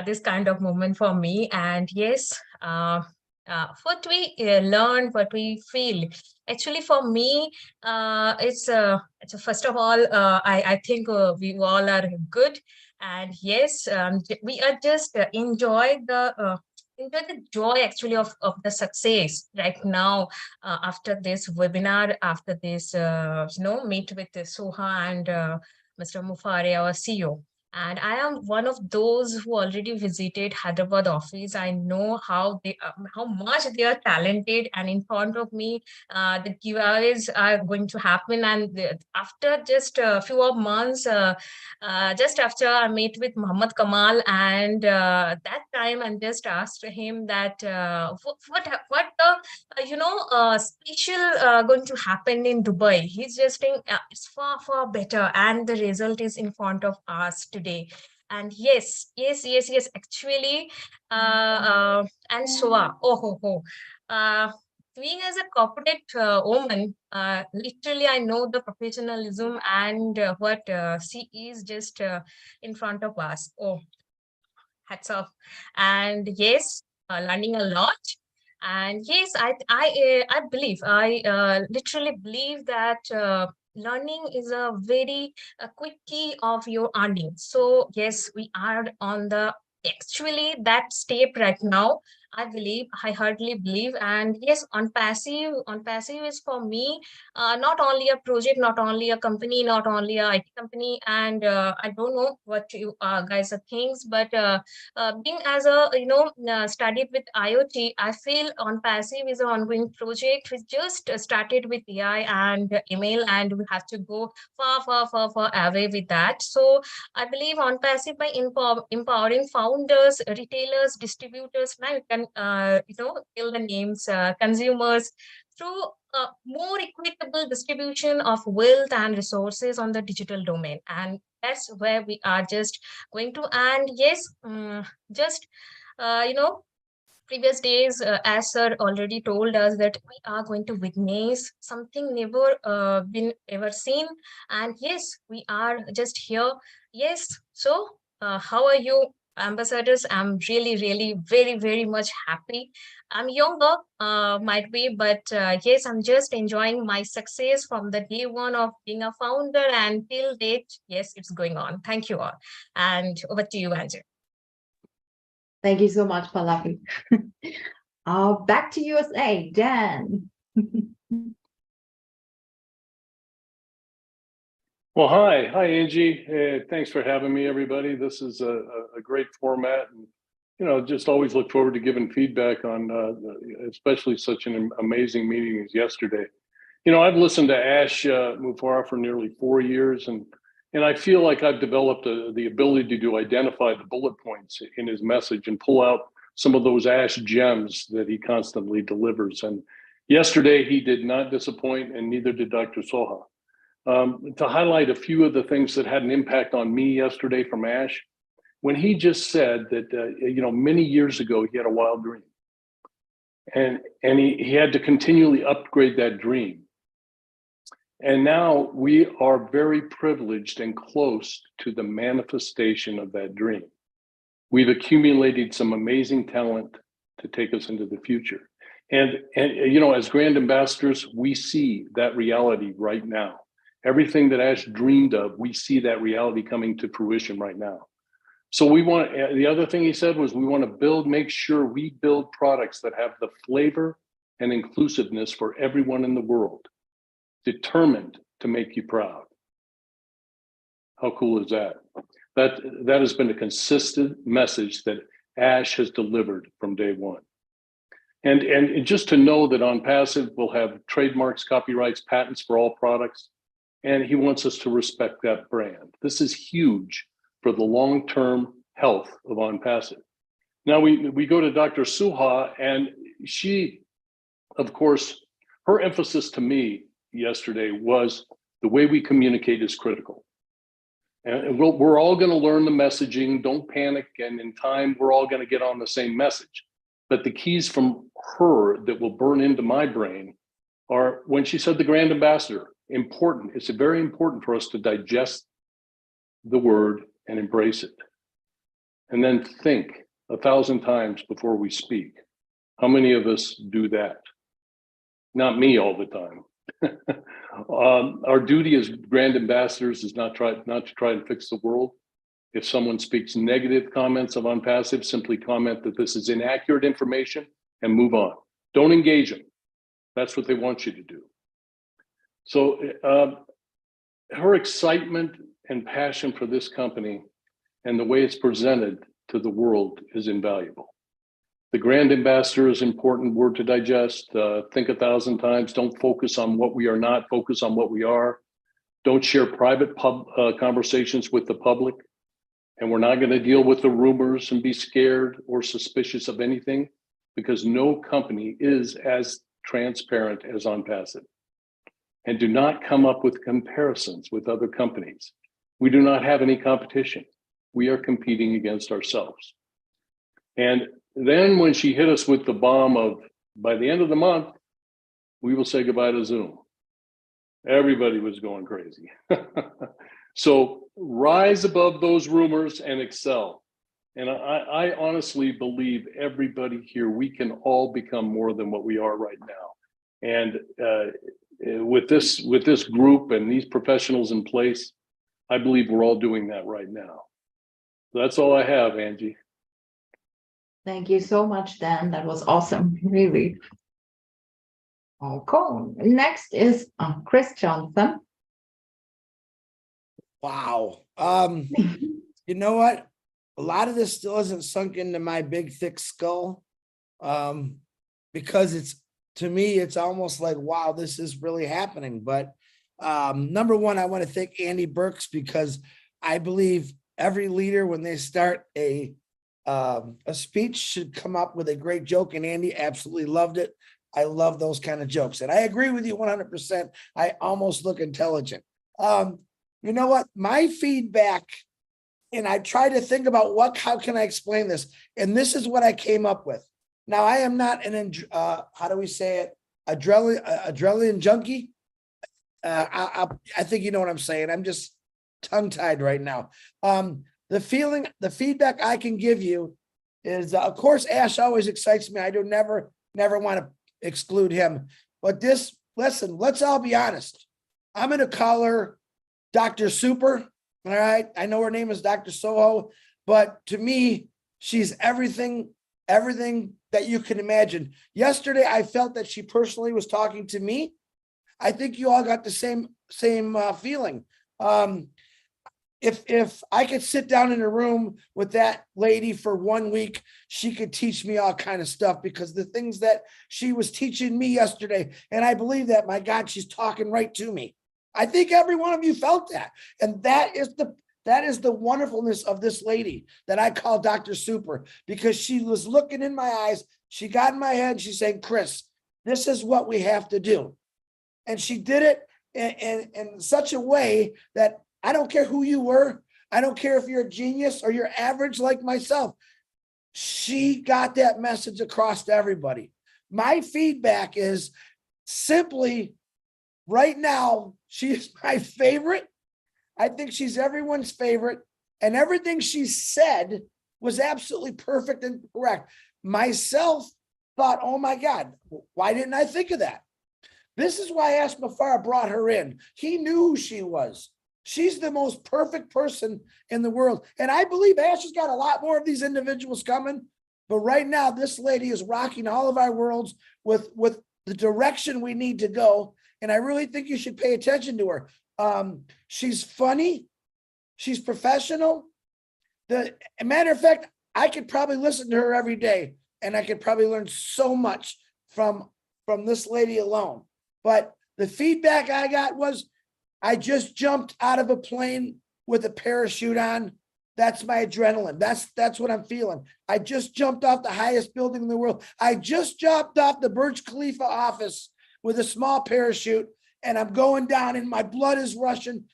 this kind of moment for me. And yes, what we learn, what we feel. Actually, for me, it's first of all, I think we all are good, and yes, we are just enjoy the joy actually of the success right now after this webinar, after this meet with Soha and Mr. Mufare, our CEO. And I am one of those who already visited Hyderabad office. I know how much they are talented, and in front of me, the giveaways are going to happen. And after just a few of months, just after I met with Muhammad Kamal, and that time I just asked him that what the special going to happen in Dubai. He's just saying it's far better, and the result is in front of us today. And yes, actually, and so being as a corporate woman, literally I know the professionalism and what she is just in front of us. Oh, hats off. And yes, learning a lot. And yes, I believe, I literally believe that learning is a very quick key of your earning. So yes, we are on the actually that step right now. I heartily believe. And yes, ONPASSIVE is for me not only a project, not only a company, not only a IT company. And I don't know what you guys think, but being as a studied with IoT, I feel ONPASSIVE is an ongoing project. We just started with AI and email, and we have to go far away with that. So I believe ONPASSIVE by empowering founders, retailers, distributors, now you can tell the names, consumers, through more equitable distribution of wealth and resources on the digital domain. And that's where we are just going to. And yes, just previous days, as sir already told us, that we are going to witness something never been ever seen. And yes, we are just here. Yes, so how are you, ambassadors? I'm really very much happy. I'm younger, might be, but yes, I'm just enjoying my success from the day one of being a founder and till date. Yes, it's going on. Thank you all. And over to you, Andrew. Thank you so much, Pallavi. Back to USA, Dan. Well, hi, Angie. Thanks for having me, everybody. This is a great format, and just always look forward to giving feedback on, especially such an amazing meeting as yesterday. I've listened to Ash Mufareh for nearly 4 years, and I feel like I've developed the ability to identify the bullet points in his message and pull out some of those Ash gems that he constantly delivers. And yesterday he did not disappoint, and neither did Dr. Soha. To highlight a few of the things that had an impact on me yesterday from Ash, when he just said that, many years ago he had a wild dream, and he had to continually upgrade that dream. And now we are very privileged and close to the manifestation of that dream. We've accumulated some amazing talent to take us into the future. And as brand ambassadors, we see that reality right now. Everything that Ash dreamed of, we see that reality coming to fruition right now. So the other thing he said was, we want to make sure we build products that have the flavor and inclusiveness for everyone in the world, determined to make you proud. How cool is that? That has been a consistent message that Ash has delivered from day one. And just to know that ONPASSIVE will have trademarks, copyrights, patents for all products, and he wants us to respect that brand. This is huge for the long-term health of ONPASSIVE. Now we go to Dr. Suha, and she, of course, her emphasis to me yesterday was the way we communicate is critical. And we're all going to learn the messaging. Don't panic. And in time, we're all going to get on the same message. But the keys from her that will burn into my brain are when she said the brand ambassador, important. It's very important for us to digest the word and embrace it. And then think 1,000 times before we speak. How many of us do that? Not me all the time. Our duty as brand ambassadors is not to try and fix the world. If someone speaks negative comments of ONPASSIVE, simply comment that this is inaccurate information and move on. Don't engage them. That's what they want you to do. So her excitement and passion for this company and the way it's presented to the world is invaluable. The brand ambassador is an important word to digest. Think 1,000 times. Don't focus on what we are not, focus on what we are. Don't share private conversations with the public. And we're not going to deal with the rumors and be scared or suspicious of anything, because no company is as transparent as ONPASSIVE. And do not come up with comparisons with other companies. We do not have any competition. We are competing against ourselves. And then when she hit us with the bomb of, by the end of the month, we will say goodbye to Zoom. Everybody was going crazy. So rise above those rumors and excel. And I honestly believe everybody here, we can all become more than what we are right now. And with this group and these professionals in place, I believe we're all doing that right now. So that's all I have, Angie. Thank you so much, Dan. That was awesome, really. Oh, cool. Next is Chris Johnson. Wow. You know what? A lot of this still isn't sunk into my big, thick skull. Because it's, to me, it's almost like, wow, this is really happening. But number one, I want to thank Andy Burks, because I believe every leader, when they start a speech, should come up with a great joke, and Andy absolutely loved it. I love those kind of jokes, and I agree with you 100%. I almost look intelligent. You know what? My feedback, and I try to think about how can I explain this, and this is what I came up with. Now, I am not an how do we say it? Adrenaline junkie. I think you know what I'm saying. I'm just tongue-tied right now. The feedback I can give you is, of course, Ash always excites me. I do never want to exclude him. But listen, let's all be honest. I'm going to call her Dr. Super. All right. I know her name is Dr. Soho, but to me, she's everything that you can imagine. Yesterday, I felt that she personally was talking to me. I think you all got the same feeling. If I could sit down in a room with that lady for 1 week, she could teach me all kind of stuff, because the things that she was teaching me yesterday, and I believe that, my God, she's talking right to me. I think every one of you felt that. And that is the wonderfulness of this lady that I call Dr. Super, because she was looking in my eyes. She got in my head. She said, Chris, this is what we have to do. And she did it in such a way that I don't care who you were. I don't care if you're a genius or you're average like myself. She got that message across to everybody. My feedback is simply, right now, she's my favorite. I think she's everyone's favorite. And everything she said was absolutely perfect and correct. Myself thought, oh my God, why didn't I think of that? This is why Ash Mafara brought her in. He knew who she was. She's the most perfect person in the world. And I believe Ash has got a lot more of these individuals coming. But right now, this lady is rocking all of our worlds with the direction we need to go. And I really think you should pay attention to her. She's funny. She's professional. As a matter of fact, I could probably listen to her every day, and I could probably learn so much from this lady alone. But the feedback I got was, I just jumped out of a plane with a parachute on. That's my adrenaline. That's what I'm feeling. I just jumped off the highest building in the world. I just jumped off the Burj Khalifa office with a small parachute, and I'm going down and my blood is rushing.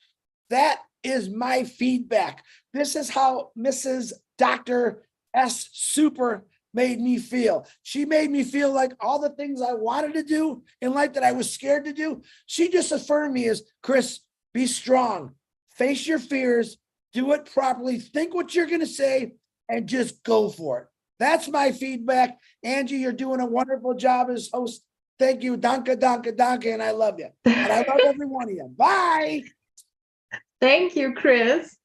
That is my feedback. This is how Mrs. Dr. S. Super made me feel. She made me feel like all the things I wanted to do in life that I was scared to do. She just affirmed me as, Chris, be strong, face your fears, do it properly, think what you're going to say, and just go for it. That's my feedback. Angie, you're doing a wonderful job as host. Thank you. Danke, danke, danke. And I love you. And I love every one of you. Bye. Thank you, Chris.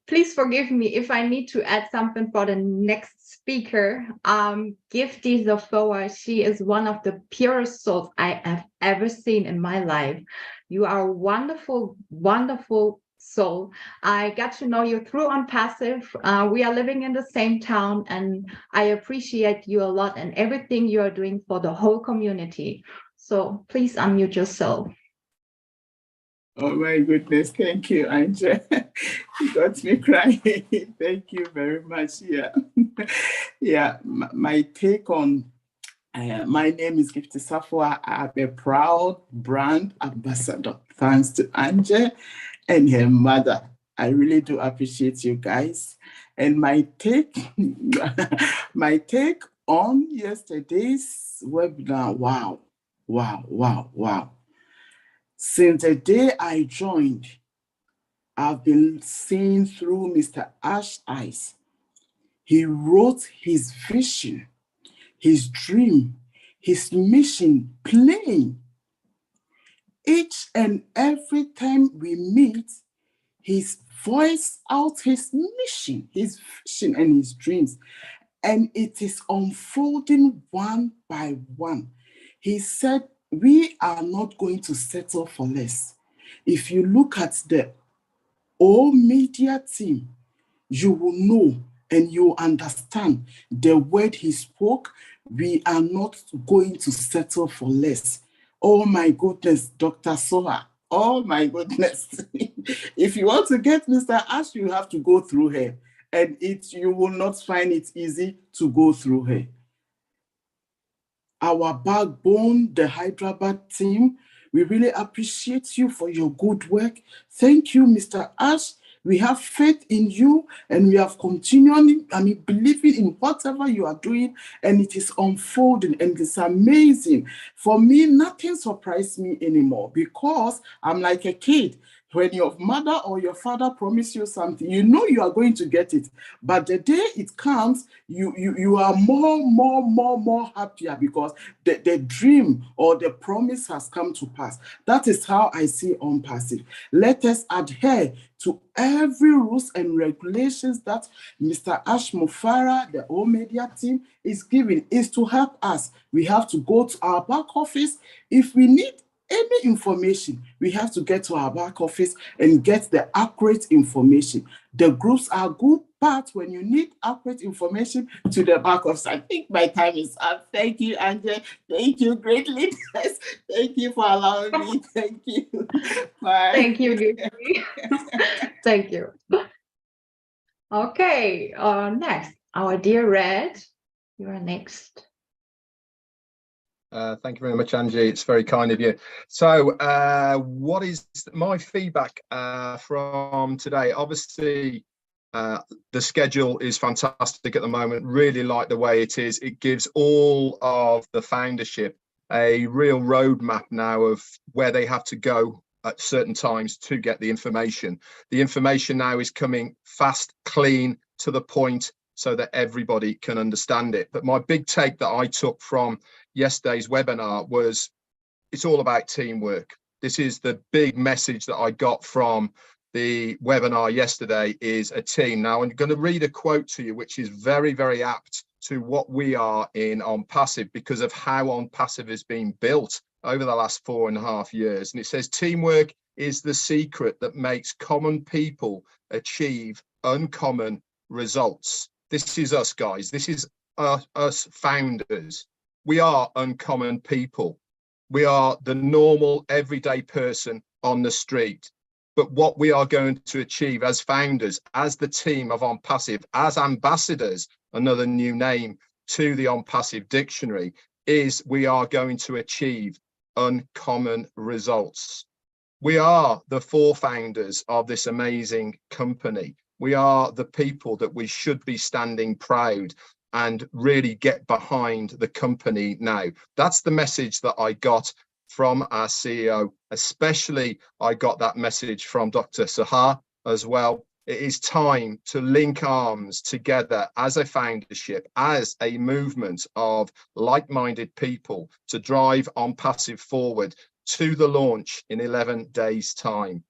Please forgive me if I need to add something for the next speaker. Gifty Zofoa, she is one of the purest souls I have ever seen in my life. You are a wonderful, wonderful soul. I got to know you through ONPASSIVE. We are living in the same town, and I appreciate you a lot and everything you are doing for the whole community. So please unmute yourself. Oh my goodness, thank you, Anja. You got me crying. Thank you very much. Yeah. Yeah, my take on, my name is Gifty Safwa. I'm a proud brand ambassador. Thanks to Anja and her mother. I really do appreciate you guys. And my take on yesterday's webinar, wow. Since the day I joined, I've been seeing through Mr. Ash's eyes. He wrote his vision, his dream, his mission plain. Each and every time we meet, he's voiced out his mission, his vision, and his dreams. and it is unfolding one by one. He said, we are not going to settle for less. If you look at the all media team, you will know and you understand the word he spoke. We are not going to settle for less. Oh my goodness, Dr. Soha. Oh my goodness. If you want to get Mr. Ash, you have to go through her. And you will not find it easy to go through her. Our backbone, the Hyderabad team, we really appreciate you for your good work. Thank you, Mr. Ash. We have faith in you and we have continuing, believing in whatever you are doing, and it is unfolding and it's amazing. For me, nothing surprised me anymore because I'm like a kid. When your mother or your father promise you something, you know you are going to get it. But the day it comes, you are more happier because the dream or the promise has come to pass. That is how I see ONPASSIVE. Let us adhere to every rules and regulations that Mr. Ash Mufara, the all media team, is giving, is to help us. We have to go to our back office. If we need any information, we have to get to our back office and get the accurate information. The groups are good, but when you need accurate information, to the back office. I think my time is up. Thank you, Angela. Thank you, great leaders. Thank you for allowing me. Thank you. Bye. Thank you, Gifty. Thank you. Okay, next, our dear Red, you are next. Thank you very much, Angie. It's very kind of you. So what is my feedback from today? Obviously, the schedule is fantastic at the moment. Really like the way it is. It gives all of the foundership a real roadmap now of where they have to go at certain times to get the information. The information now is coming fast, clean, to the point, so that everybody can understand it. But my big take that I took from yesterday's webinar was it's all about teamwork. This is the big message that I got from the webinar yesterday, is a team. Now I'm going to read a quote to you, which is very, very apt to what we are in ONPASSIVE because of how ONPASSIVE has been built over the last 4.5 years. And it says, teamwork is the secret that makes common people achieve uncommon results. This is us, guys. This is us founders. We are uncommon people. We are the normal everyday person on the street. But what we are going to achieve as founders, as the team of ONPASSIVE, as ambassadors, another new name to the ONPASSIVE dictionary, is we are going to achieve uncommon results. We are the 4 founders of this amazing company. We are the people that we should be standing proud and really get behind the company now. That's the message that I got from our CEO, especially I got that message from Dr. Soha as well. It is time to link arms together as a foundership, as a movement of like-minded people to drive ONPASSIVE forward to the launch in 11 days' time.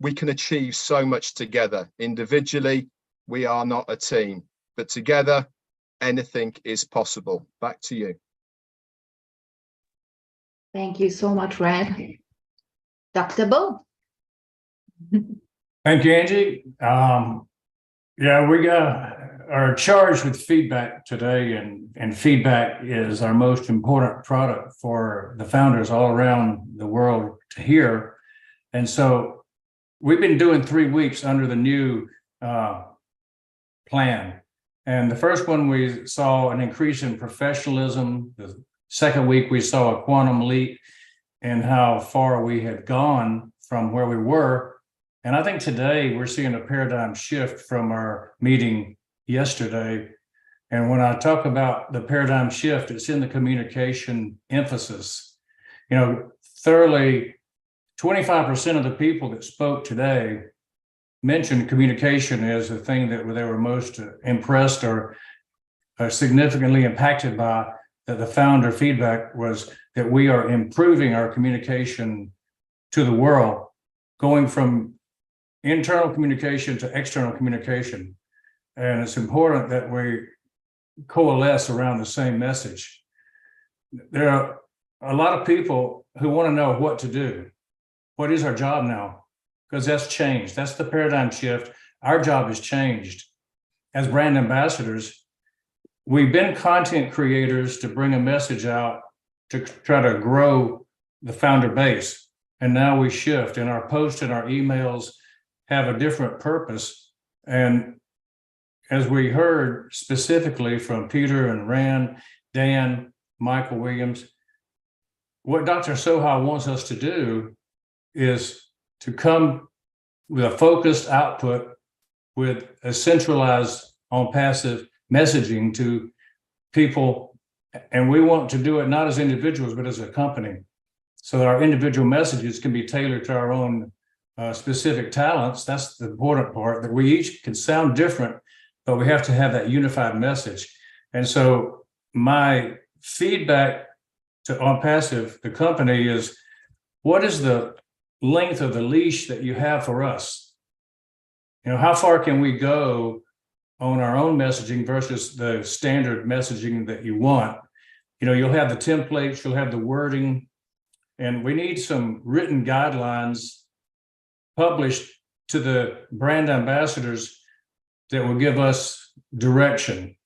We can achieve so much together. Individually, we are not a team, but together, anything is possible. Back to you. Thank you so much, Red. Dr. Bo. Thank you, Angie. Yeah, we are charged with feedback today, and feedback is our most important product for the founders all around the world to hear. And so we've been doing 3 weeks under the new plan. And the first one, we saw an increase in professionalism. The second week, we saw a quantum leap in how far we had gone from where we were. And I think today we're seeing a paradigm shift from our meeting yesterday. And when I talk about the paradigm shift, it's in the communication emphasis. You know, thoroughly 25% of the people that spoke today mentioned communication as the thing that they were most impressed or significantly impacted by. That the founder feedback was that we are improving our communication to the world, going from internal communication to external communication. And it's important that we coalesce around the same message. There are a lot of people who want to know what to do. What is our job now? Because that's changed. That's the paradigm shift. Our job has changed. As brand ambassadors, we've been content creators to bring a message out to try to grow the founder base. And now we shift, and our posts and our emails have a different purpose. And as we heard specifically from Peter and Rand, Dan, Michael Williams, what Dr. Soha wants us to do is to come with a focused output with a centralized ONPASSIVE messaging to people. And we want to do it not as individuals, but as a company. So that our individual messages can be tailored to our own specific talents. That's the important part, that we each can sound different, but we have to have that unified message. And so my feedback to ONPASSIVE, the company, is what is the length of the leash that you have for us? You know, how far can we go on our own messaging versus the standard messaging that you want? You know, you'll have the templates, you'll have the wording, and we need some written guidelines published to the brand ambassadors that will give us direction.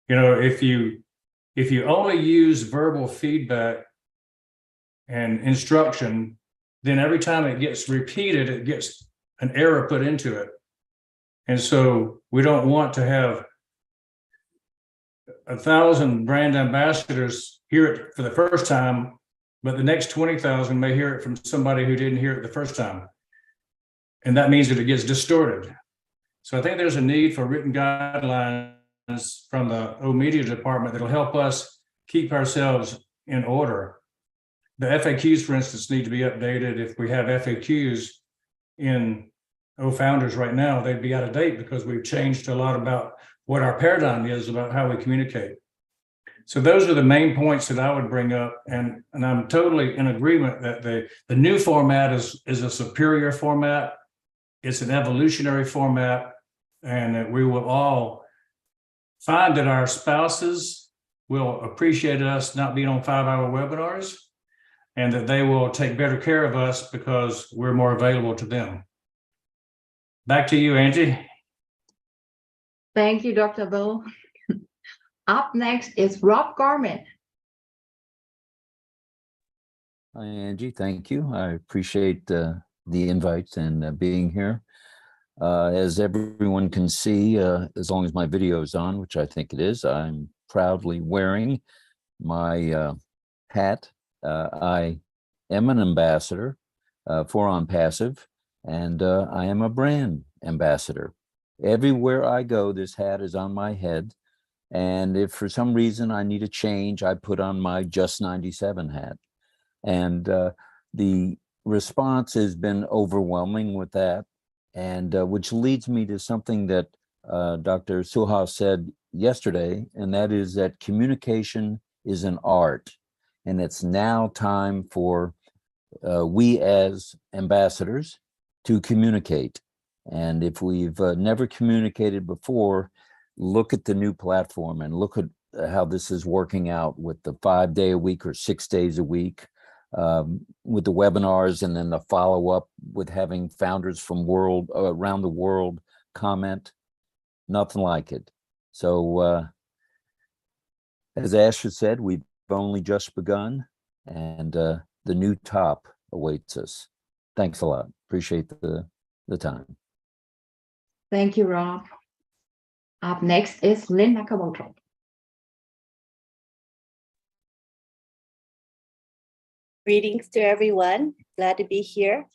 You know, if you only use verbal feedback and instruction, then every time it gets repeated, it gets an error put into it. And so we don't want to have 1,000 brand ambassadors hear it for the first time, but the next 20,000 may hear it from somebody who didn't hear it the first time. And that means that it gets distorted. So I think there's a need for written guidelines from the media department that'll help us keep ourselves in order. The FAQs, for instance, need to be updated. If we have FAQs in Founders right now, they'd be out of date because we've changed a lot about what our paradigm is about how we communicate. So those are the main points that I would bring up. And I'm totally in agreement that the new format is a superior format. It's an evolutionary format, and that we will all find that our spouses will appreciate us not being on 5-hour webinars, and that they will take better care of us because we're more available to them. Back to you, Angie. Thank you, Dr. Bill. Up next is Rob Garment. Hi, Angie. Thank you. I appreciate the invite and being here. As everyone can see, as long as my video is on, which I think it is, I'm proudly wearing my hat. I am an ambassador for ONPASSIVE, and I am a brand ambassador. Everywhere I go, this hat is on my head. And if for some reason I need a change, I put on my Just 97 hat. And the response has been overwhelming with that. And which leads me to something that Dr. Soha said yesterday, and that is that communication is an art. And it's now time for we as ambassadors to communicate. And if we've never communicated before, look at the new platform and look at how this is working out with the 5-day-a-week or 6 days a week, with the webinars, and then the follow-up with having founders from around the world comment. Nothing like it. So as Asher said, we've only just begun, and the new top awaits us. Thanks a lot. Appreciate the time. Thank you, Rob. Up next is Lynn Nakamoto. Greetings to everyone. Glad to be here.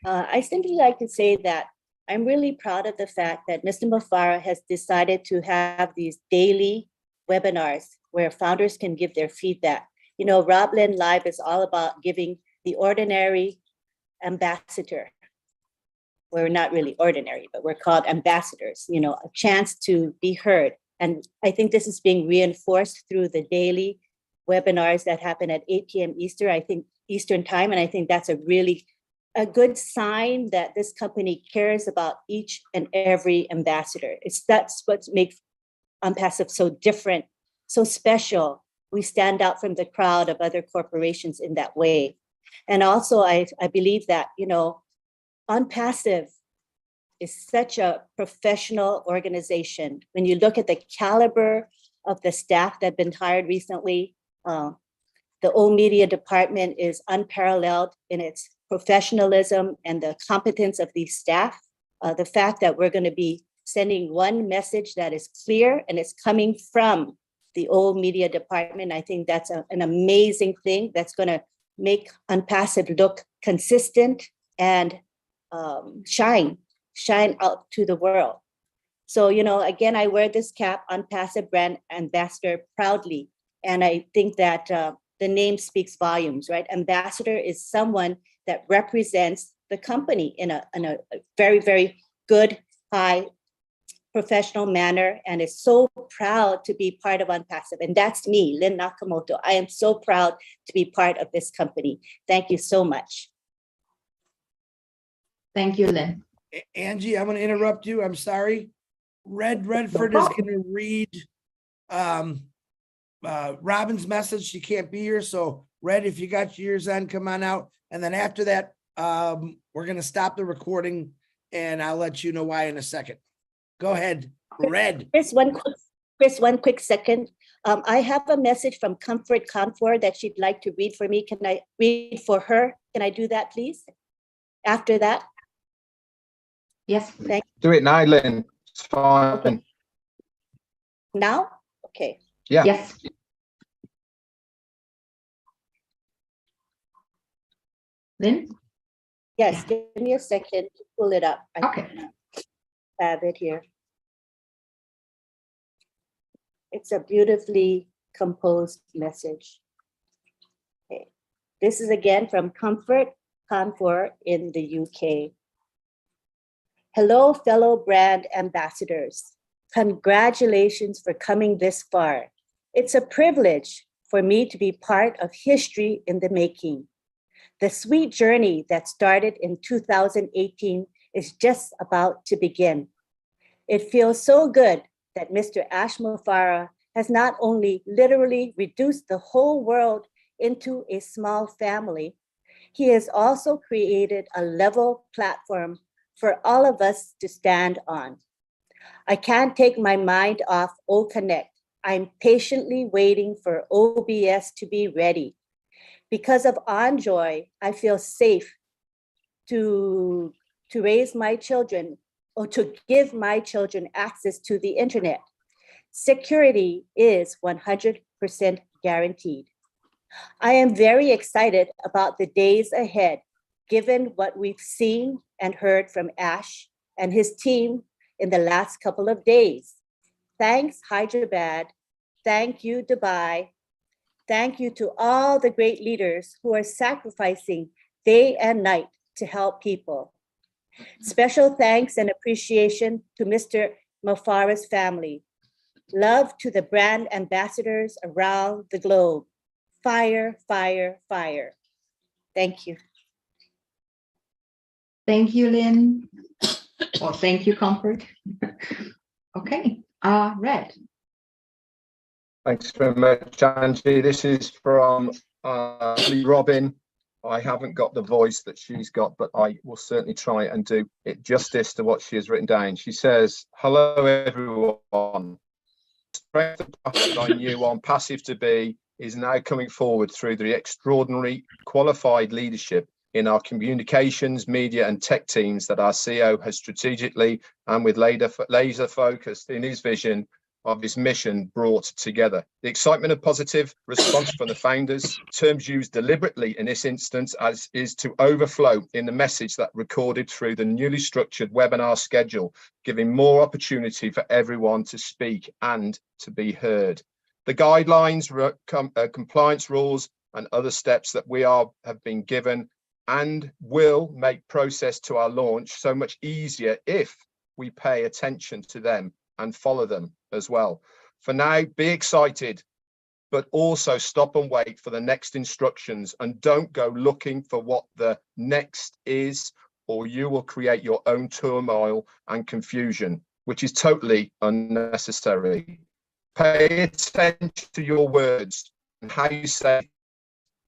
I simply like to say that I'm really proud of the fact that Mr. Mufara has decided to have these daily webinars where founders can give their feedback. You know, Robland Live is all about giving the ordinary ambassador. We're not really ordinary, but we're called ambassadors, you know, a chance to be heard. And I think this is being reinforced through the daily webinars that happen at 8 p.m. Eastern time. And I think that's a good sign that this company cares about each and every ambassador. That's what makes ONPASSIVE so different, so special. We stand out from the crowd of other corporations in that way. And also, I believe that, you know, ONPASSIVE is such a professional organization. When you look at the caliber of the staff that have been hired recently, the old media department is unparalleled in its professionalism and the competence of these staff. The fact that we're going to be sending one message that is clear and it's coming from the old media department, I think that's an amazing thing that's going to make ONPASSIVE look consistent and shine out to the world. So, you know, again, I wear this cap, ONPASSIVE Brand Ambassador, proudly. And I think that the name speaks volumes, right? Ambassador is someone that represents the company in a very, very good, high, professional manner, and is so proud to be part of ONPASSIVE. And that's me, Lynn Nakamoto. I am so proud to be part of this company. Thank you so much. Thank you, Lynn. Angie, I'm going to interrupt you. I'm sorry. Redford is going to read Robin's message. She can't be here. So Red, if you got your ears on, come on out. And then after that, we're going to stop the recording and I'll let you know why in a second. Go ahead, Red. Chris, one quick second. I have a message from Comfort Confor that she'd like to read for me. Can I read for her? Can I do that, please? After that? Yes. Thank you. Do it now, Lynn. It's fine. Okay. Now? Okay. Yeah. Yes. Lynn? Yes, give me a second to pull it up. Okay. I have it here. It's a beautifully composed message. Okay. This is again from Comfort Confor in the UK. Hello, fellow brand ambassadors. Congratulations for coming this far. It's a privilege for me to be part of history in the making. The sweet journey that started in 2018 is just about to begin. It feels so good that Mr. Ash Mufareh has not only literally reduced the whole world into a small family, he has also created a level platform for all of us to stand on. I can't take my mind off O-Connect. I'm patiently waiting for OBS to be ready. Because of OnJoy, I feel safe to raise my children or to give my children access to the internet. Security is 100% guaranteed. I am very excited about the days ahead, given what we've seen and heard from Ash and his team in the last couple of days. Thanks, Hyderabad. Thank you, Dubai. Thank you to all the great leaders who are sacrificing day and night to help people. Special thanks and appreciation to Mr. Mufareh's family. Love to the brand ambassadors around the globe. Fire, fire, fire. Thank you. Thank you, Lynn. Or thank you, Comfort. Okay, Red. Thanks very much, Angie. This is from Robin. I haven't got the voice that she's got, but I will certainly try and do it justice to what she has written down. She says, hello, everyone. The strength of that I knew ONPASSIVE to be is now coming forward through the extraordinary qualified leadership in our communications, media and tech teams that our CEO has strategically and with laser focused in his vision of his mission brought together. The excitement of positive response from the founders, terms used deliberately in this instance as is to overflow in the message that recorded through the newly structured webinar schedule, giving more opportunity for everyone to speak and to be heard. The guidelines, compliance rules and other steps that we have been given and will make process to our launch so much easier if we pay attention to them and follow them as well. For now, be excited, but also stop and wait for the next instructions and don't go looking for what the next is, or you will create your own turmoil and confusion, which is totally unnecessary. Pay attention to your words and how you say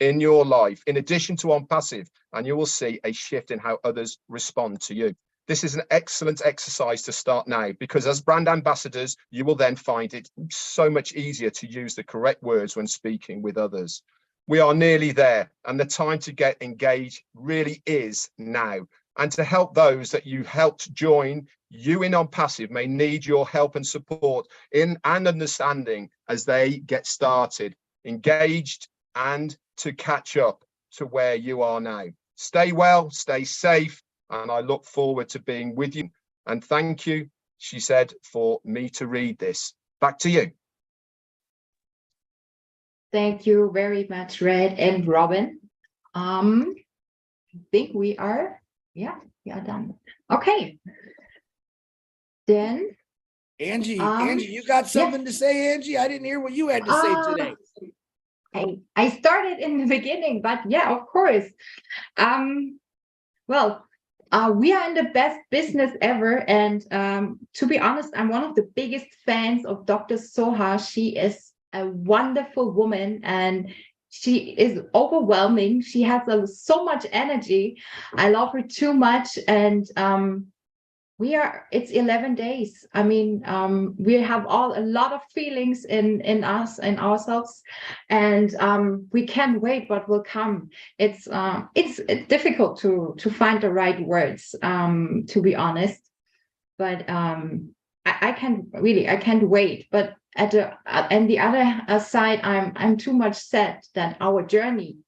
in your life, in addition to on passive, and you will see a shift in how others respond to you. This is an excellent exercise to start now, because as brand ambassadors, you will then find it so much easier to use the correct words when speaking with others. We are nearly there, and the time to get engaged really is now. And to help those that you helped join you in on passive may need your help and support in and understanding as they get started, engaged, and to catch up to where you are now. Stay well, stay safe, and I look forward to being with you. And thank you, she said, for me to read this. Back to you. Thank you very much, Red and Robin. I think we are done. Okay. Then Angie, you got something to say, Angie? I didn't hear what you had to say today. I started in the beginning, but yeah, of course. Well, we are in the best business ever. And to be honest, I'm one of the biggest fans of Dr. Soha. She is a wonderful woman and she is overwhelming. She has so much energy. I love her too much. And it's 11 days. I mean, we have a lot of feelings in us and ourselves, and we can't wait what will come. It's difficult to find the right words, to be honest, but I can't wait. But on the other side, I'm too much sad that our journey,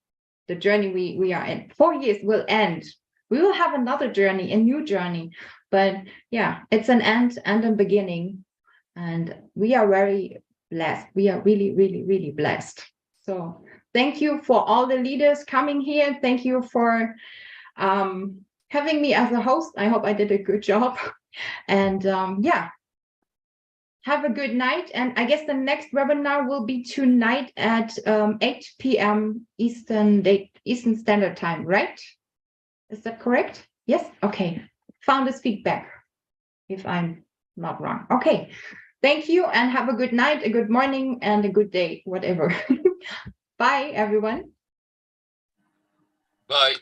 the journey we are in, 4 years will end. We will have another journey, a new journey. But yeah, it's an end and a beginning. And we are very blessed. We are really, really, really blessed. So thank you for all the leaders coming here. Thank you for having me as a host. I hope I did a good job. And yeah, have a good night. And I guess the next webinar will be tonight at 8 p.m. Eastern Standard Time, right? Is that correct? Yes? Okay. Founders feedback, if I'm not wrong. Okay. Thank you and have a good night, a good morning, and a good day, whatever. Bye, everyone. Bye.